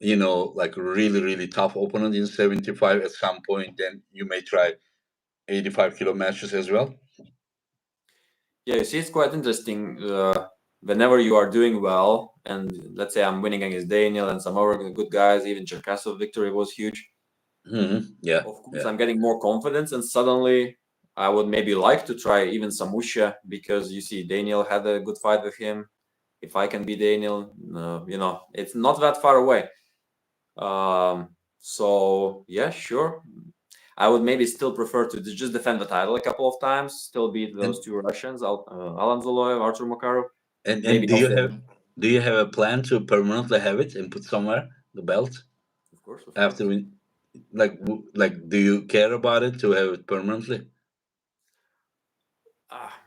like a really really tough opponent in 75 at some point, then you may try 85 kilo matches as well. Yeah, you see, it's quite interesting. Whenever you are doing well, and let's say I'm winning against Daniel and some other good guys, even Cherkasov victory was huge. Yeah, Of course, yeah. I'm getting more confidence, and suddenly I would maybe like to try even Samusha because you see, Daniel had a good fight with him. If I can beat Daniel, it's not that far away. So yeah, sure. I would maybe still prefer to just defend the title a couple of times, still beat those and two Russians, Alan Zoloev, Artur Makarov. and Maybe also, do you have a plan to permanently have it and put somewhere the belt of after course. we, like, do you care about it to have it permanently?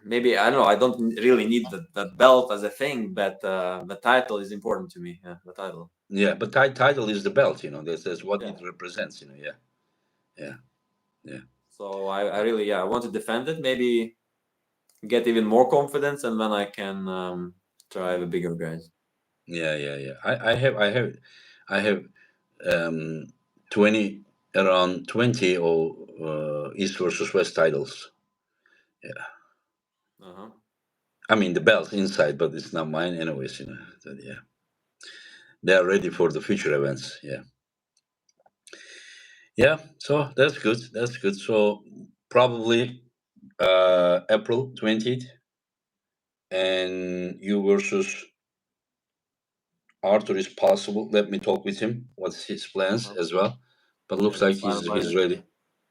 Maybe I don't know. I don't really need that belt as a thing, but the title is important to me. Yeah, the title. Yeah, but title is the belt, that's what Yeah. it represents, yeah, yeah, yeah. So I really I want to defend it. Maybe get even more confidence, and then I can try the bigger guys. Yeah, yeah, yeah. I have um 20 around 20 or East versus West titles. Yeah. Uh-huh. I mean the belts inside, but it's not mine anyways, you know. So, yeah. They are ready for the future events. Yeah. Yeah. So that's good. That's good. So probably April 20th and you versus Arthur is possible. Let me talk with him. What's his plans Uh-huh. as well? But Yeah, looks like let's he's finalize it. ready.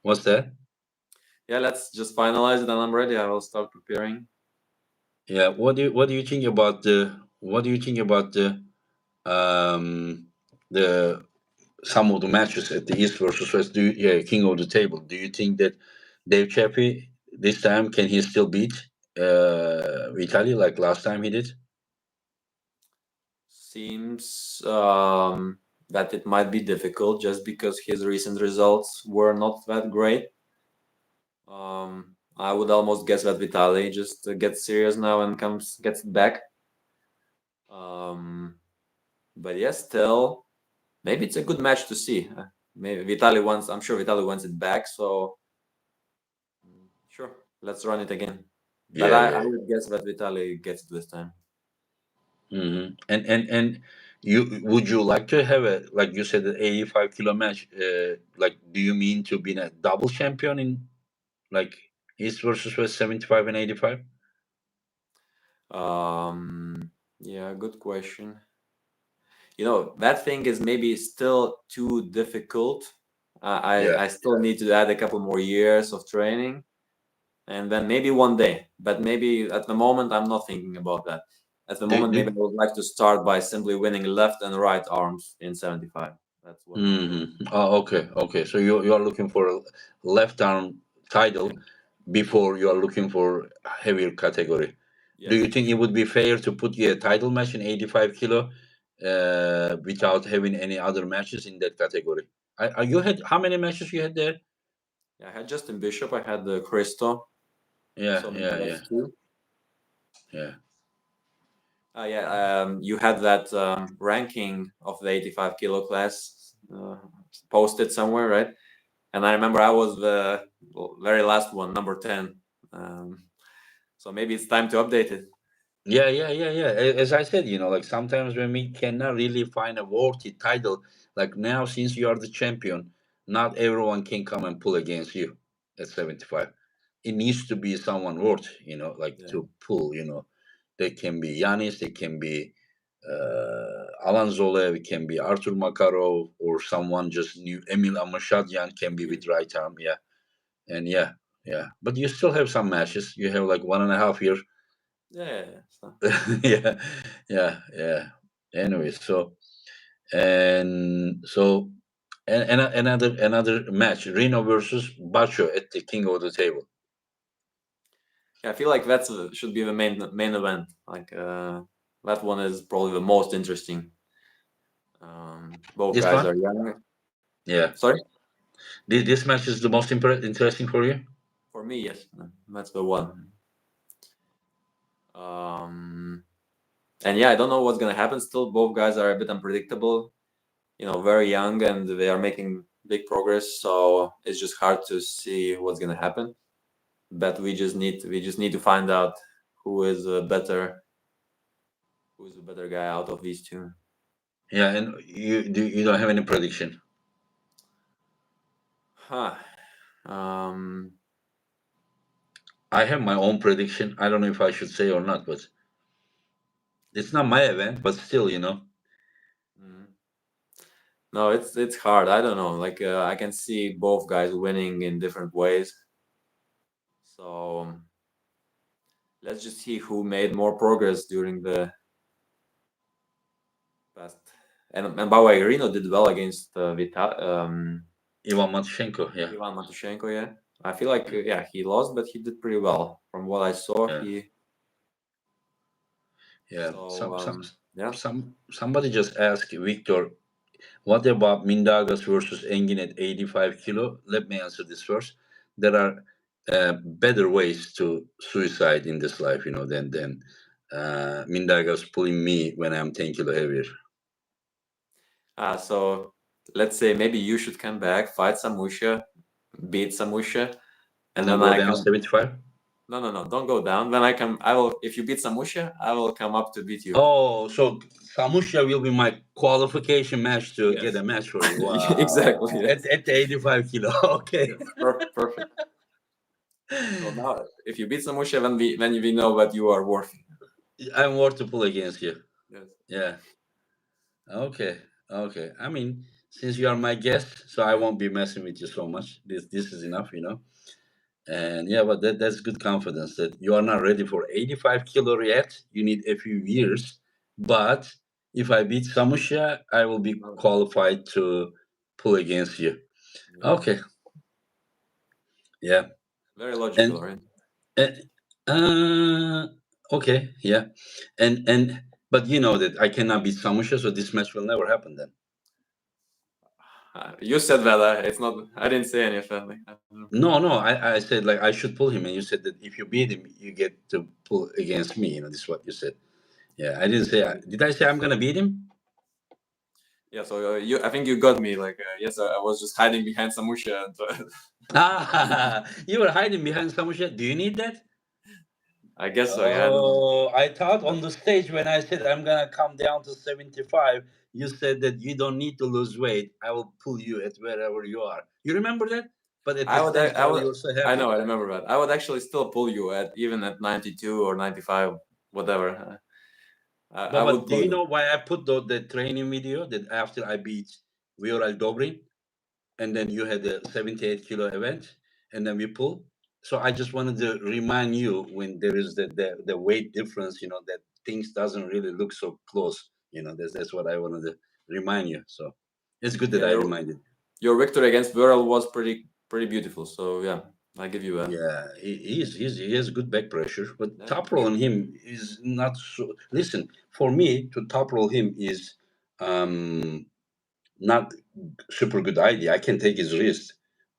What's that? Yeah, let's just finalize it, and I'm ready. I will start preparing. Yeah. What do you think about um the some of the matches at the East versus West? Yeah, King of the Table. Do you think that Dave Chappie this time can he still beat Vitaly like last time he did? Seems that it might be difficult just because his recent results were not that great. I would almost guess that Vitaly just gets serious now and gets it back. Um, but yeah, still, maybe it's a good match to see. Maybe Vitaly wants. I'm sure Vitaly wants it back. So sure, let's run it again. But Yeah, I yeah. would guess that Vitaly gets it this time. And you would you like to have a like you said an 85 kilo match? Like, do you mean to be a double champion in like East versus West 75 and 85? Yeah, good question. That thing is maybe still too difficult. I Yeah. still need to add a couple more years of training, and then maybe one day. But maybe at the moment, I'm not thinking about that. At the Do, moment, maybe I do, would like to start by simply winning left and right arms in 75. That's what I'm hmm. looking. Oh, okay, okay. So you are looking for a left arm Yeah. title before you are looking for heavier category. Do you Yes. think it would be fair to put a title match in 85 kilo without having any other matches in that category? You had how many matches you had there? Yeah, I had Justin Bishop. I had Christo. Yeah, So maybe yeah, yeah, that's two. yeah. Yeah. You had that ranking of the 85 kilo class posted somewhere, right? And I remember I was the very last one, number 10. Um, so maybe it's time to update it. Yeah, yeah, yeah, yeah. As I said, like sometimes when we cannot really find a worthy title, like now since you are the champion, not everyone can come and pull against you at 75. It needs to be someone worth, like Yeah. to pull. They can be Yanis, they can be Alan Zolev, it can be Artur Makarov, or someone just new. Emil Amashadyan can be with right arm, yeah. And yeah, yeah. But you still have some matches. You have like 1.5 years. Yeah. So, Yeah, yeah, yeah. Anyway, so and another match, Reno versus Bacho at the King of the Table. yeah, I feel like that's should be the main event. Like that one is probably the most interesting. Both This guys one, are young. yeah. Sorry, This match is the most interesting for you. for me, yes, that's the one. Um, and yeah, I don't know what's gonna happen. Still, both guys are a bit unpredictable. Very young, and they are making big progress. So it's just hard to see what's gonna happen. But we just need to find out who is who's a better guy out of these two. Yeah, and you don't have any prediction. Huh. Um. I have my own prediction. I don't know if I should say or not, but it's not my event. But still. mm. No, it's hard. I don't know. Like I can see both guys winning in different ways. So let's just see who made more progress during the past. And by the way, Reno did well against Ivan Matushenko, yeah, Ivan Matushenko. Yeah, I feel like yeah he lost, but he did pretty well from what I saw. yeah, He yeah. so yeah. Somebody just asked Victor, what about Mindaugas versus Engin at 85 kilo? Let me answer this first. There are better ways to suicide in this life, than Mindaugas pulling me when I'm 10 kilo heavier. So let's say maybe you should come back, fight Samusha, beat Samusha, and then go I down come. 75. No, don't go down. Then I will. If you beat Samusha, I will come up to beat you. Oh, so Samusha will be my qualification match to Yes. get a match for you. Wow. Exactly. Yes. At the 85 kilo. Okay. Yes. Perfect. So now, if you beat Samusha, then we know what you are worth. I'm worth to pull against you. Yes. Yeah. Okay. Okay. I mean, since you are my guest, so I won't be messing with you so much. This is enough. And yeah, but that's good confidence that you are not ready for 85 kilo yet. You need a few years. But if I beat Samusha, I will be qualified to pull against you. Yeah. Okay. Yeah. Very logical, And right? uh, okay. Yeah. And but you know that I cannot beat Samusha, so this match will never happen then. You said that. It's not. I didn't say anything. No, I said like I should pull him, and you said that if you beat him, you get to pull against me. This is what you said. Yeah, I didn't say. Did I say I'm gonna beat him? Yeah. So I think you got me. Like, yes, I was just hiding behind Samusha. You were hiding behind Samusha. Do you need that? I guess so. Yeah. Oh, I thought on the stage when I said I'm gonna come down to 75, you said that you don't need to lose weight. I will pull you at wherever you are. You remember that? But at the stage, I would. you were so I happy. know. I remember that. I would actually still pull you at even at 92 or 95, whatever. I But would do pull you you. know why I put the training video that after I beat Vioral Dobrin, and then you had the 78 kilo event, and then we pull. So I just wanted to remind you when there is the weight difference, that things doesn't really look so close. That's what I wanted to remind you. So it's good that Yeah. I reminded. Your victory against Viral was pretty beautiful. So yeah, I give you that. Yeah, he has good back pressure, but Yeah, top for roll sure. on him is not so. Listen, for me to top roll him is not super good idea. I can take his wrist,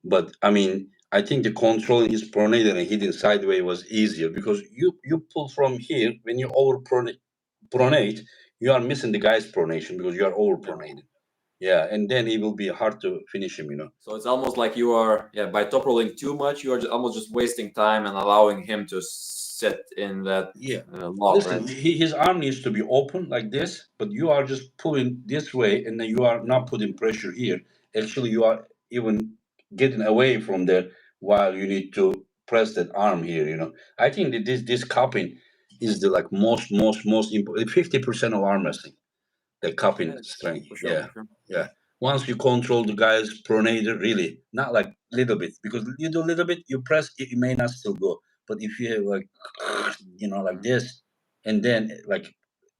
but I mean, I think the controlling his pronator and hitting sideways was easier because you pull from here when you over pronate, you are missing the guy's pronation because you are over Yeah. pronated. Yeah, and then it will be hard to finish him. So it's almost like you are, by top rolling too much, you are almost just wasting time and allowing him to sit in that Yeah. lock, Listen, right? his arm needs to be open like this, but you are just pulling this way, and then you are not putting pressure here. Actually, you are even getting away from there while you need to press that arm here. I think that this cupping is the like most important 50% of arm wrestling. The cupping Yeah, strength. for sure, Yeah, for sure. yeah. Once you control the guy's pronator, really, not like little bit, because you do a little bit, you press, it may not still go. But if you have like, like Mhm. this, and then like,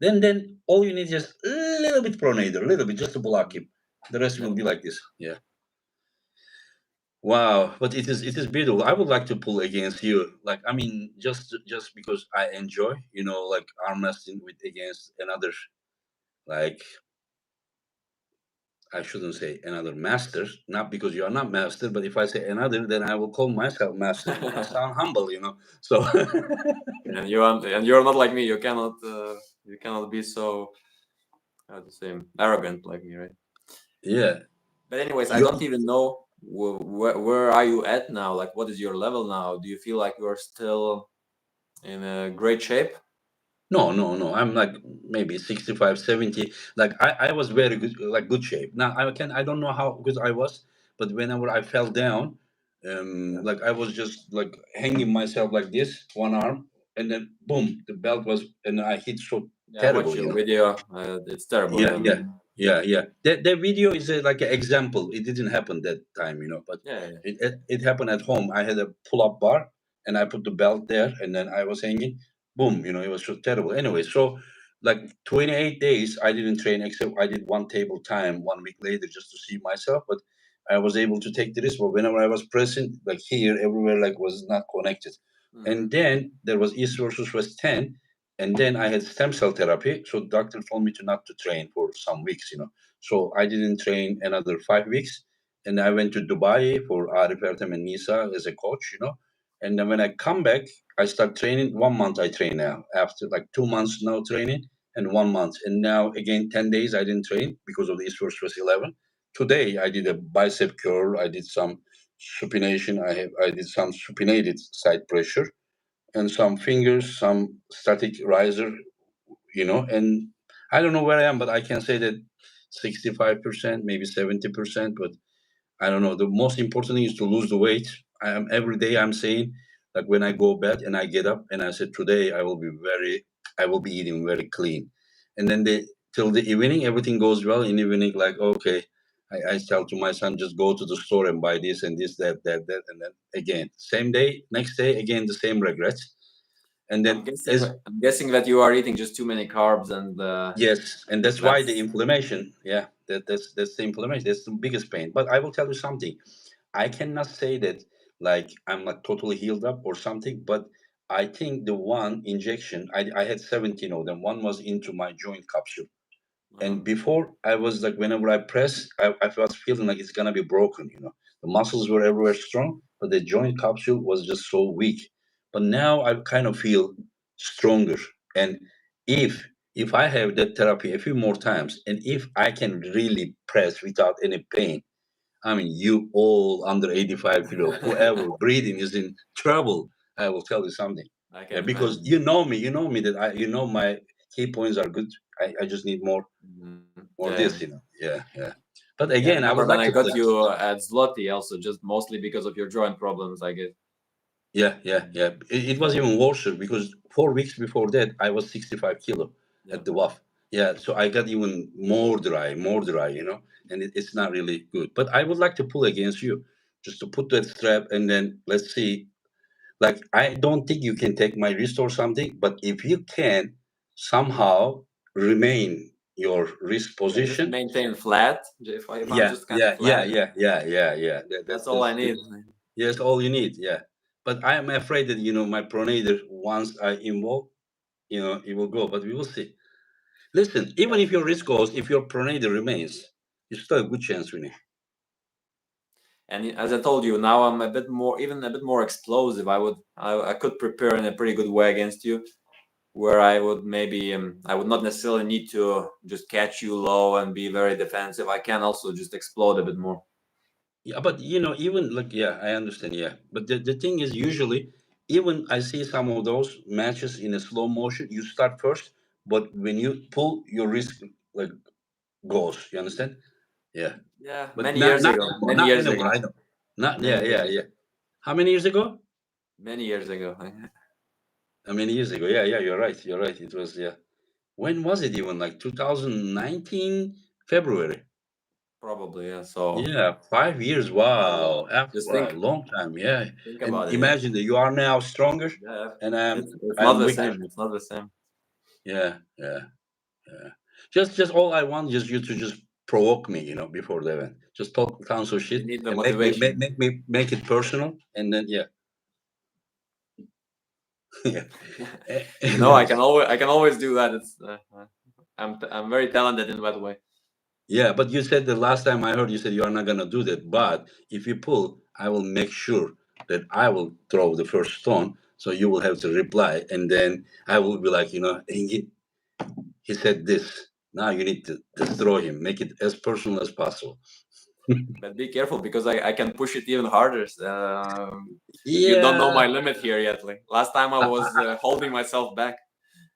then all you need is just a little bit pronator, a little bit, just to block him. The rest Yeah. will be like this. Yeah. Wow, but it is beautiful. I would like to pull against you. Like, I mean, just because I enjoy, like arm wrestling with against another, like I shouldn't say another master, not because you are not master, but if I say another, then I will call myself master. I sound humble. So And you're not like me. You cannot be so how to say arrogant like me, right? yeah, But anyways, I you don't even know where are you at now. Like, what is your level now? Do you feel like you are still in a great shape? no. I'm like maybe 65, 70. Like I was very good, like good shape. Now I don't know how good I was, but whenever I fell down, Yeah. like I was just like hanging myself like this, one arm, and then boom, the belt was, and I hit so Yeah, I watch terrible. your video. It's terrible. Yeah, Yeah. yeah. That video is like an example. It didn't happen that time, but Yeah. it happened at home. I had a pull-up bar, and I put the belt there, and then I was hanging. Boom, it was so terrible. Anyway, so like 28 days, I didn't train except I did one table time 1 week later just to see myself. But I was able to take the risk. But whenever I was pressing, like here, everywhere, like was not connected. Hmm. And then there was East versus West 10, and then I had stem cell therapy. So doctor told me to not to train for some weeks. So I didn't train another 5 weeks. And I went to Dubai for Arif Ertem and Nisa as a coach. And then when I come back, I start training. 1 month I train now. After like 2 months no training and 1 month. And now again 10 days I didn't train because of the East West 11. Today I did a bicep curl. I did some supination. I did some supinated side pressure and some fingers, some static riser. And I don't know where I am, but I can say that 65%, maybe 70%. But I don't know. The most important thing is to lose the weight. I am every day. I'm saying, like when I go bed and I get up and I said today I will be eating very clean, and then till the evening everything goes well. In the evening, like okay, I tell to my son just go to the store and buy this and this that, and then again same day, next day again the same regrets, and then as I'm guessing that you are eating just too many carbs and yes, and that's why the inflammation. Yeah, that's the inflammation. That's the biggest pain. But I will tell you something. I cannot say that like I'm like totally healed up or something, but I think the one injection I had 17 of them. One was into my joint capsule. And before I was like whenever I press, I was feeling like it's gonna be broken. The muscles were everywhere strong, but the joint capsule was just so weak. But now I kind of feel stronger. And if if I have that therapy a few more times, and if I can really press without any pain, I mean, you all under 85 kilo, whoever breathing is in trouble. I will tell you something. I Yeah, can because imagine. you know me that my key points are good. I just need more Yeah, this. yeah. Yeah. But Yeah, I again, I remember would when like I to got play. you at Zloty also, just mostly because of your joint problems, I guess. Yeah. It was even worse because 4 weeks before that, I was 65 kilo Yeah. at the WAF. Yeah, so I got even more dry, and it's not really good. But I would like to pull against you, just to put that strap, and then let's see. Like, I don't think you can take my wrist or something, but if you can somehow remain your wrist Yeah, just position, maintain flat. If I'm yeah, just kind of yeah, yeah, flat, yeah, yeah, yeah, yeah. that's all I need. Yes, all you need. Yeah, but I am afraid that my pronator once I involve, it will go. But we will see. Listen, even Yeah. if your wrist goes, if your pronator remains, you still have a good chance winning. And as I told you, now I'm even a bit more explosive. I could prepare in a pretty good way against you, where I would maybe I would not necessarily need to just catch you low and be very defensive. I can also just explode a bit more. Yeah, but even like yeah, I understand. Yeah, but the thing is, usually, even I see some of those matches in a slow motion. You start first, but when you pull, your wrist like goes. You understand? Yeah, Yeah, but many not years not ago. anymore. Many Not years anymore. ago. I know. Not Many yeah years yeah ago. yeah. How many years ago? Many years ago. How many years ago? Yeah, you're right. You're right. It was yeah. When was it even? Like 2019 February. Probably, yeah. So Yeah, 5 years. quite a while. Wow, Just after a long time. Yeah, think and about it. Yeah. imagine that you are now stronger, Yeah. and It's not I'm the weaker. same. It's not the same. Yeah. Just all I want is you to just provoke me, before the event. Just talk tons of You shit need the and make me make, motivation. make me make it personal, and then yeah, yeah. I can always do that. I'm very talented in that way. Yeah, but you said the last time I heard you said you are not gonna do that. But if you pull, I will make sure that I will throw the first stone. So you will have to reply, and then I will be like, he said this. Now you need to destroy him. Make it as personal as possible. But be careful because I can push it even harder. You don't know Yeah, my limit here yet. Like last time, I I, was I, holding myself back.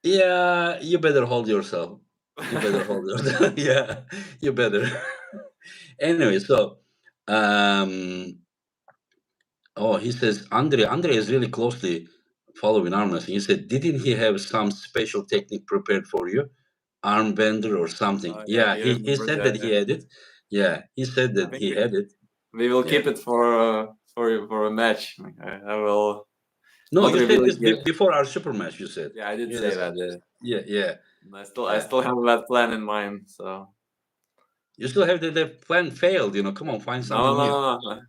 yeah. You better hold yourself. You better hold yourself. Yeah, you better. Anyway, so um, oh, he says Andre is really closely following arm wrestling. He said, didn't he have some special technique prepared for you, arm bender or something? Yeah, Yeah, he he remembers said that. that he Yeah. had it. Yeah, he said I that think he had it. we will Yeah. keep it for a match. I will No, not you said reveal it this yet. before our super match. You said. Yeah, I did Yeah, say that. Yeah. yeah. I Yeah. still have that plan in mind. So You still have the plan failed. Come on, find no, something no, new. no, no.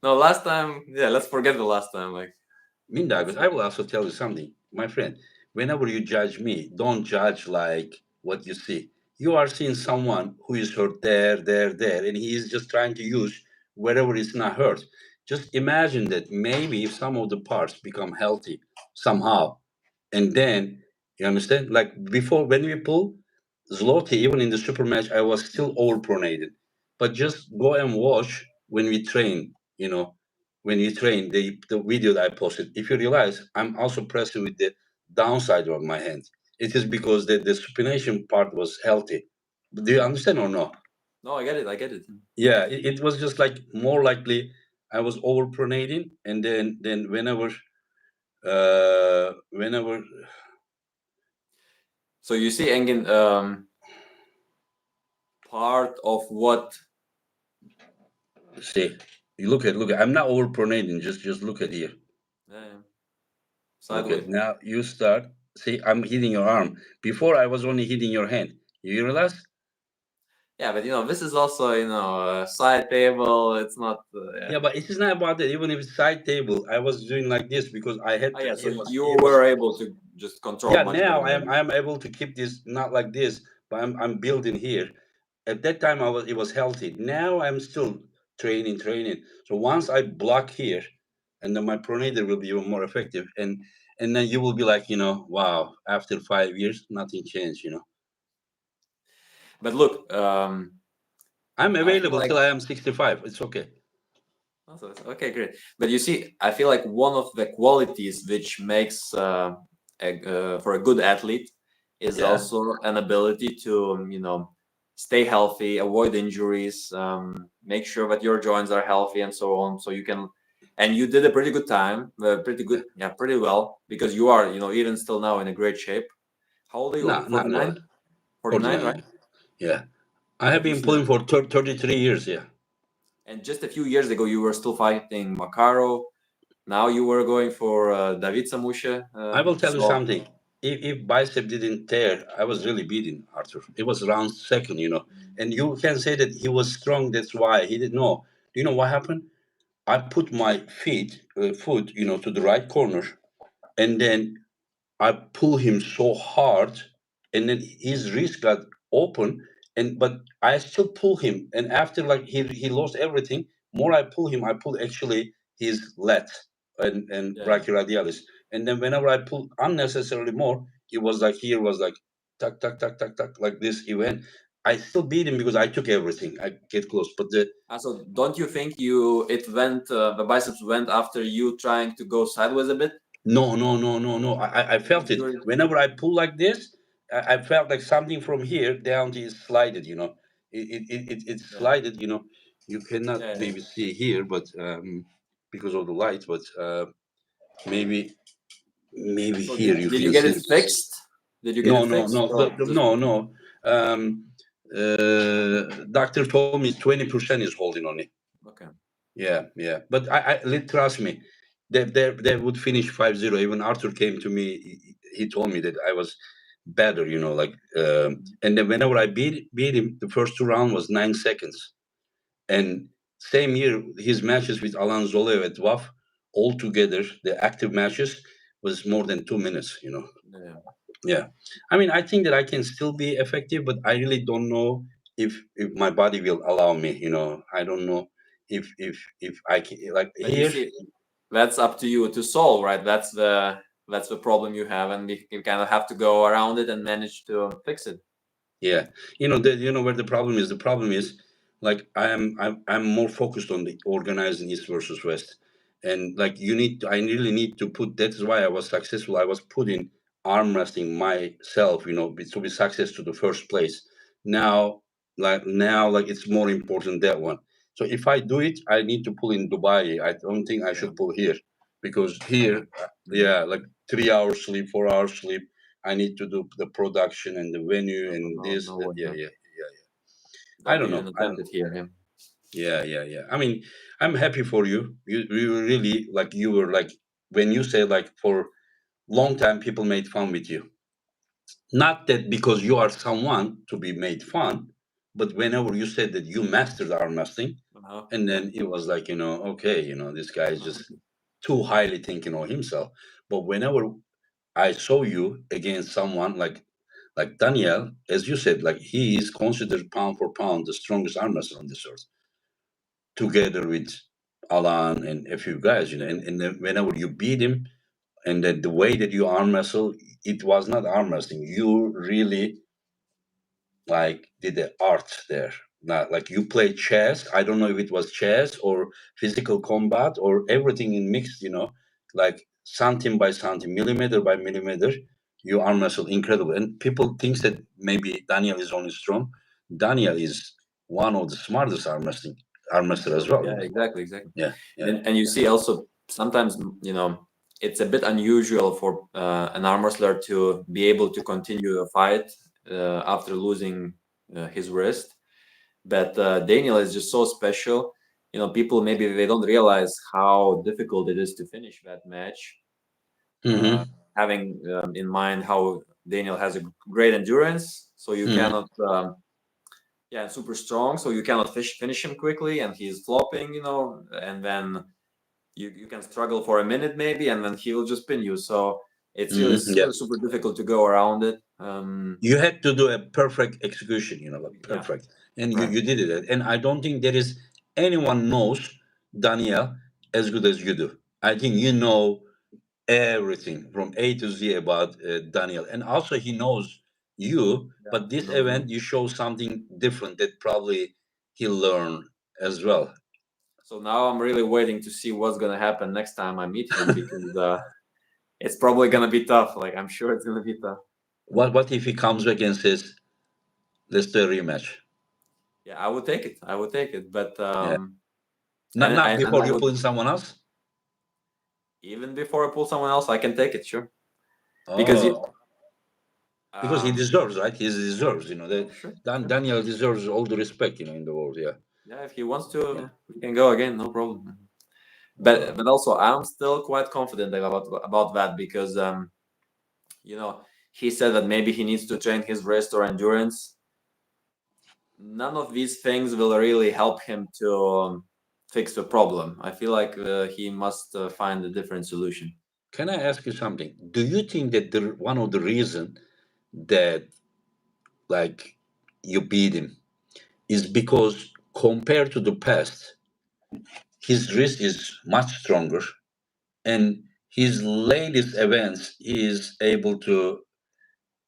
No, last time. Yeah, let's forget the last time. Like Mindaugas, let's. I will also tell you something, my friend. Whenever you judge me, don't judge like what you see. You are seeing someone who is hurt there, and he is just trying to use wherever it's not hurt. Just imagine that maybe if some of the parts become healthy somehow, and then you understand, like before when we pull Zloty, even in the super match, I was still overpronated. But just go and watch when we train, when we train the video that I posted. If you realize, I'm also pressing with the downside of my hand. It is because the supination part was healthy. Do you understand or no? No, I get it. I get it. Yeah, it was just like more likely I was overpronating, and then whenever So you see, Engin, part of what? see, you look at, I'm not overpronating. Just look at here. Yeah, Look at sideways. now. You start. See, I'm hitting your arm. Before I was only hitting your hand. You realize? Yeah, but this is also a side table. It's not. Yeah. Yeah, but it is not about that. Even if it's side table, I was doing like this because I had Oh, yeah. So here was you here was were able to just control yeah. much Now better. I'm able to keep this not like this, but I'm building here. At that time it was healthy. Now I'm still training. So once I block here, and then my pronator will be even more effective, and then you will be like, wow, after 5 years nothing changed. But look, I'm I feel available like till I am 65. It's okay. okay, great. But you see, I feel like one of the qualities which makes for a good athlete is Yeah. also an ability to stay healthy, avoid injuries, make sure that your joints are healthy and so on. So you can, and you did a pretty good time, pretty good, yeah, pretty well, because you are even still now in a great shape. How old are you? No, not well. 49? 49, 49. right? Yeah. I have But you been see, pulling for 33 years. Yeah. and just a few years ago, you were still fighting Makarov. Now you were going for David Samusha. I will tell you So something. If bicep didn't tear, I was really beating Arthur. It was round second. And you can say that he was strong. That's why he didn't know. Do you know what happened? I put my foot, to the right corner, and then I pull him so hard, and then his wrist got open, and but I still pull him, and after like he lost everything. More I pull him, I pull actually his lat and yeah. brachioradialis, and then whenever I pull unnecessarily more, it was like here was like tuck tuck tuck tuck tuck like this. He went. I still beat him because I took everything. I get close, but So don't you think the biceps went after you trying to go sideways a bit no, no, no, no, no. I felt it. during? Whenever I pull like this, I felt like something from here down to is slided. It Yeah, slided. You cannot yeah, yeah. maybe see here, but because of the light, but maybe So here you did you can get see. it fixed? Did you get No, it no, fixed no, or just no, no. Doctor told me 20% is holding on it. okay? Yeah. But trust me, they would finish 5-0. Even Arthur came to me. He told me that I was better. Like, and then whenever I beat him, the first two round was 9 seconds. And same year, his matches with Alan Zolev at WAF, all together, the active matches was more than 2 minutes. Yeah. Yeah, I mean, I think that I can still be effective, but I really don't know if my body will allow me. I don't know if I can like But you here. see, that's up to you to solve, right? That's the problem you have, and you kind of have to go around it and manage to fix it. Yeah, where the problem is. The problem is like I'm more focused on the organizing East versus West, and like I really need to put. That's why I was successful. I was putting arm wrestling myself, to be success to the first place. Now, like it's more important that one. So if I do it, I need to pull in Dubai. I don't think I Yeah. should pull here because here, yeah, like 3 hours sleep, 4 hours sleep. I need to do the production and the venue No, no, and no, this. no That, way. yeah, Yeah. yeah, yeah, yeah. I Don't don't even know. I attempt don't. it here. Yeah. Yeah. I mean, I'm happy for you. You were really like you were like when you say like for long time people made fun with you. Not that because you are someone to be made fun, but whenever you said that you mastered arm wrestling, and Yeah. then it was like okay, this guy is just too highly thinking of himself. But whenever I saw you against someone like Daniel, as you said, like he is considered pound for pound the strongest arm wrestler on this earth, together with Alan and a few guys, and then whenever you beat him, and then the way that you arm wrestle, it was not arm wrestling. You really like did the art there. Not like you play chess. I don't know if it was chess or physical combat or everything in mixed. Like centime by centime, millimeter by millimeter, you arm wrestle incredible. And people thinks that maybe Daniel is only strong. Daniel is one of the smartest arm wrestler as well. Yeah, exactly. Yeah, yeah. And you see also sometimes, it's a bit unusual for an arm wrestler to be able to continue a fight after losing his wrist. But Daniel is just so special. People maybe they don't realize how difficult it is to finish that match. Uh, Mm-hmm. Having in mind how Daniel has a great endurance, so you Mm-hmm. cannot, yeah, super strong, so you cannot finish him quickly, and he's flopping, and then you can struggle for a minute maybe, and then he will just pin you. So it's really Mm-hmm. Yeah. super difficult to go around it. You had to do a perfect execution, like Yeah, perfect, and you, right. you did it. And I don't think there is anyone knows Daniel as good as you do. I think you know everything from A to Z about Daniel, and also he knows you. Yeah, But he this knows me. event, you show something different that probably he'll learn as well. So now I'm really waiting to see what's gonna happen next time I meet him, because it's probably gonna be tough. Like, I'm sure it's gonna be tough. What if he comes back and says, "Let's do a rematch"? Yeah, I would take it. I would take it. But Yeah, and not and before I you would, pull in someone else. even before I pull someone else, I can take it, sure. Because you, Oh, because he um, deserves, right? He deserves, that sure, sure. Daniel deserves all the respect, in the world. Yeah, Yeah, if he wants yeah. to, we can go again, no problem. Uh, But also, I'm still quite confident about that, because you know, he said that maybe he needs to train his wrist or endurance. None of these things will really help him to fix the problem. I feel like he must find a different solution. can I ask you something? Do you think that one of the reason that like you beat him is because compared to the past, his wrist is much stronger, and his latest events is able to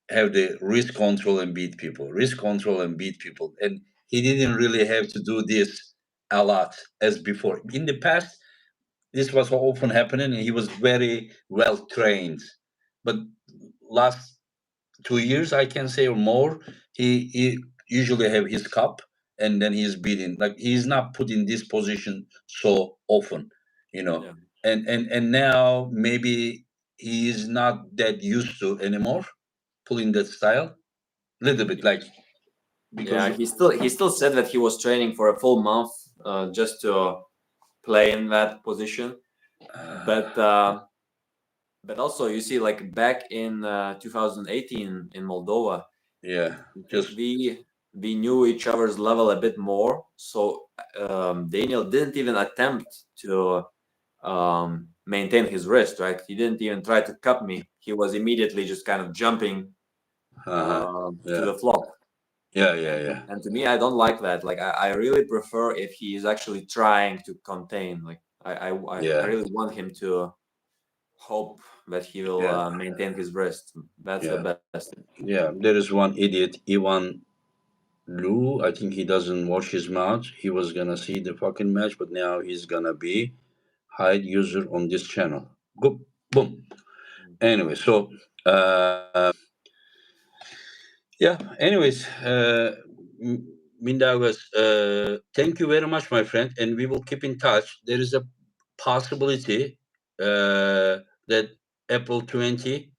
have the wrist control and beat people, wrist control and beat people, and he didn't really have to do this a lot as before. In the past, this was often happening, and he was very well trained. But last 2 years, I can say, or more, he usually have his cup, and then he's beating. Like he's not put in this position so often, you know. Yeah. And now maybe he is not that used to anymore pulling that style. Little bit like because Yeah, he still said that he was training for a full month just to play in that position. But uh, also, you see, like back in 2018 in Moldova, yeah, I think just we knew each other's level a bit more. So Daniel didn't even attempt to maintain his wrist. Right, he didn't even try to cut me. He was immediately just kind of jumping to yeah, the flop. yeah, yeah, And to me, I don't like that. Like, I really prefer if he is actually trying to contain. Like, I yeah, really want him to hope that he will yeah, maintain his wrist. That's the yeah, best. yeah. There is one idiot, Ivan Lou. I think he doesn't wash his mouth. He was gonna see the fucking match, but now he's gonna be hide user on this channel. Go, boom. Anyway, so yeah. Anyways, Mindaugas, thank you very much, my friend, and we will keep in touch. There is a possibility that April 20,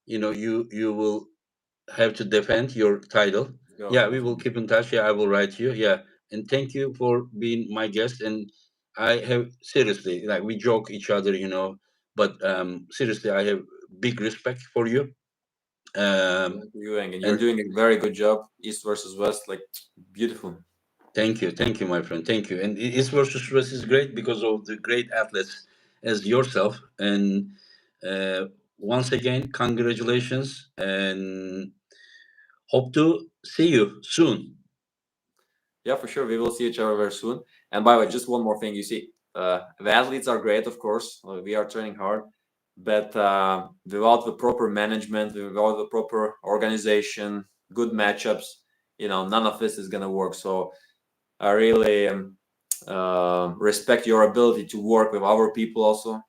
you will have to defend your title. Let's go. Yeah, we will Definitely. keep in touch. Yeah, I will write you. Yeah, and thank you for being my guest. And I have seriously, like we joke each other, but seriously, I have big respect for you. Um, Thank you, and you're and doing a very good job. East versus West, like, beautiful. thank you, my friend. Thank you. And East versus West is great because of the great athletes as yourself. And uh, once again, congratulations, and hope to see you soon. Yeah, for sure. We will see each other very soon. And by the way, just one more thing. You see, the athletes are great, of course. We are training hard, but without the proper management, without the proper organization, good matchups, none of this is gonna work. So I really respect your ability to work with our people also.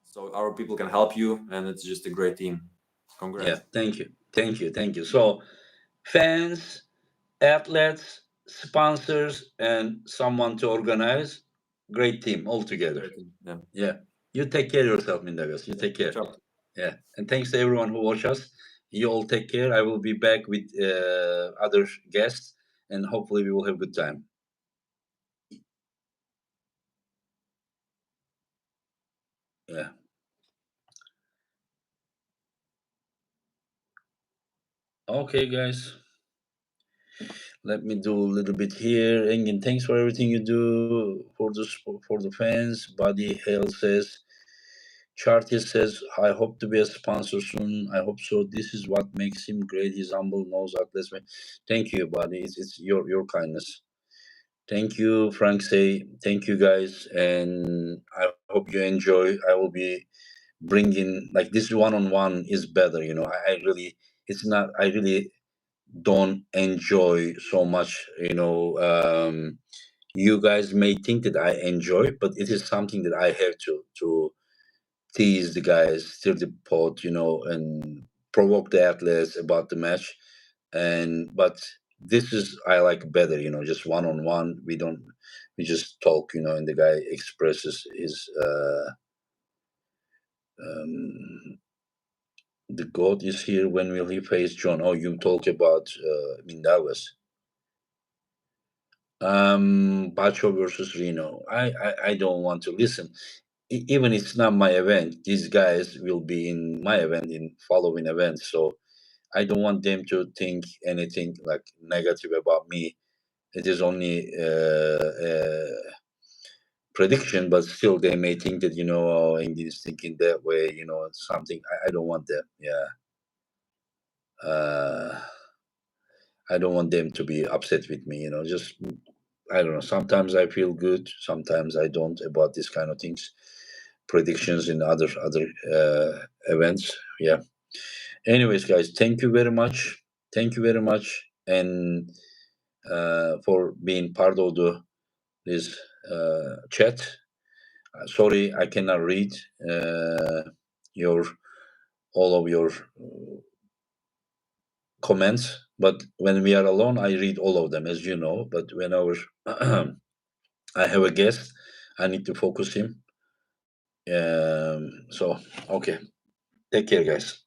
So our people can help you, and it's just a great team. Congrats. Yeah, thank you. So, fans, athletes, sponsors, and someone to organize, great team altogether. Great team. Yeah. Yeah, you take care of yourself, Mindaugas. You take care. Ciao. Yeah, and thanks to everyone who watch us. You all take care. I will be back with other guests, and hopefully we will have a good time. Yeah. Okay, guys. Let me do a little bit here. Engin, thanks for everything you do for the fans. Body Hale says, Chartis says, I hope to be a sponsor soon. I hope so. This is what makes him great. He's humble, knows athletes. Thank you, buddy. It's your kindness. Thank you, Frank. Say thank you, guys, and I hope you enjoy. I will be bringing like this one-on-one is better. I really it's not. I really don't enjoy so much. You guys may think that I enjoy, but it is something that I have to tease the guys, stir the pot, and provoke the athletes about the match. But this is I like better, just one on one. We just talk, and the guy expresses his. Um, the God is here. When will he face John? Oh, you talk about Mindaugas. Bacho versus Reno. I don't want to listen. Even it's not my event. These guys will be in my event in following events. So I don't want them to think anything like negative about me. It is only prediction, but still they may think that oh, England is thinking that way. Something. I don't want that. Yeah. I don't want them to be upset with me. Just I don't know. Sometimes I feel good. Sometimes I don't about these kind of things. Predictions in other events. Yeah. Anyways, guys, thank you very much. Thank you very much, and for being part of this chat. Sorry, I cannot read your all of your comments, but when we are alone, I read all of them, as you know. But whenever I have a guest, I need to focus him. So, okay. Take care, guys.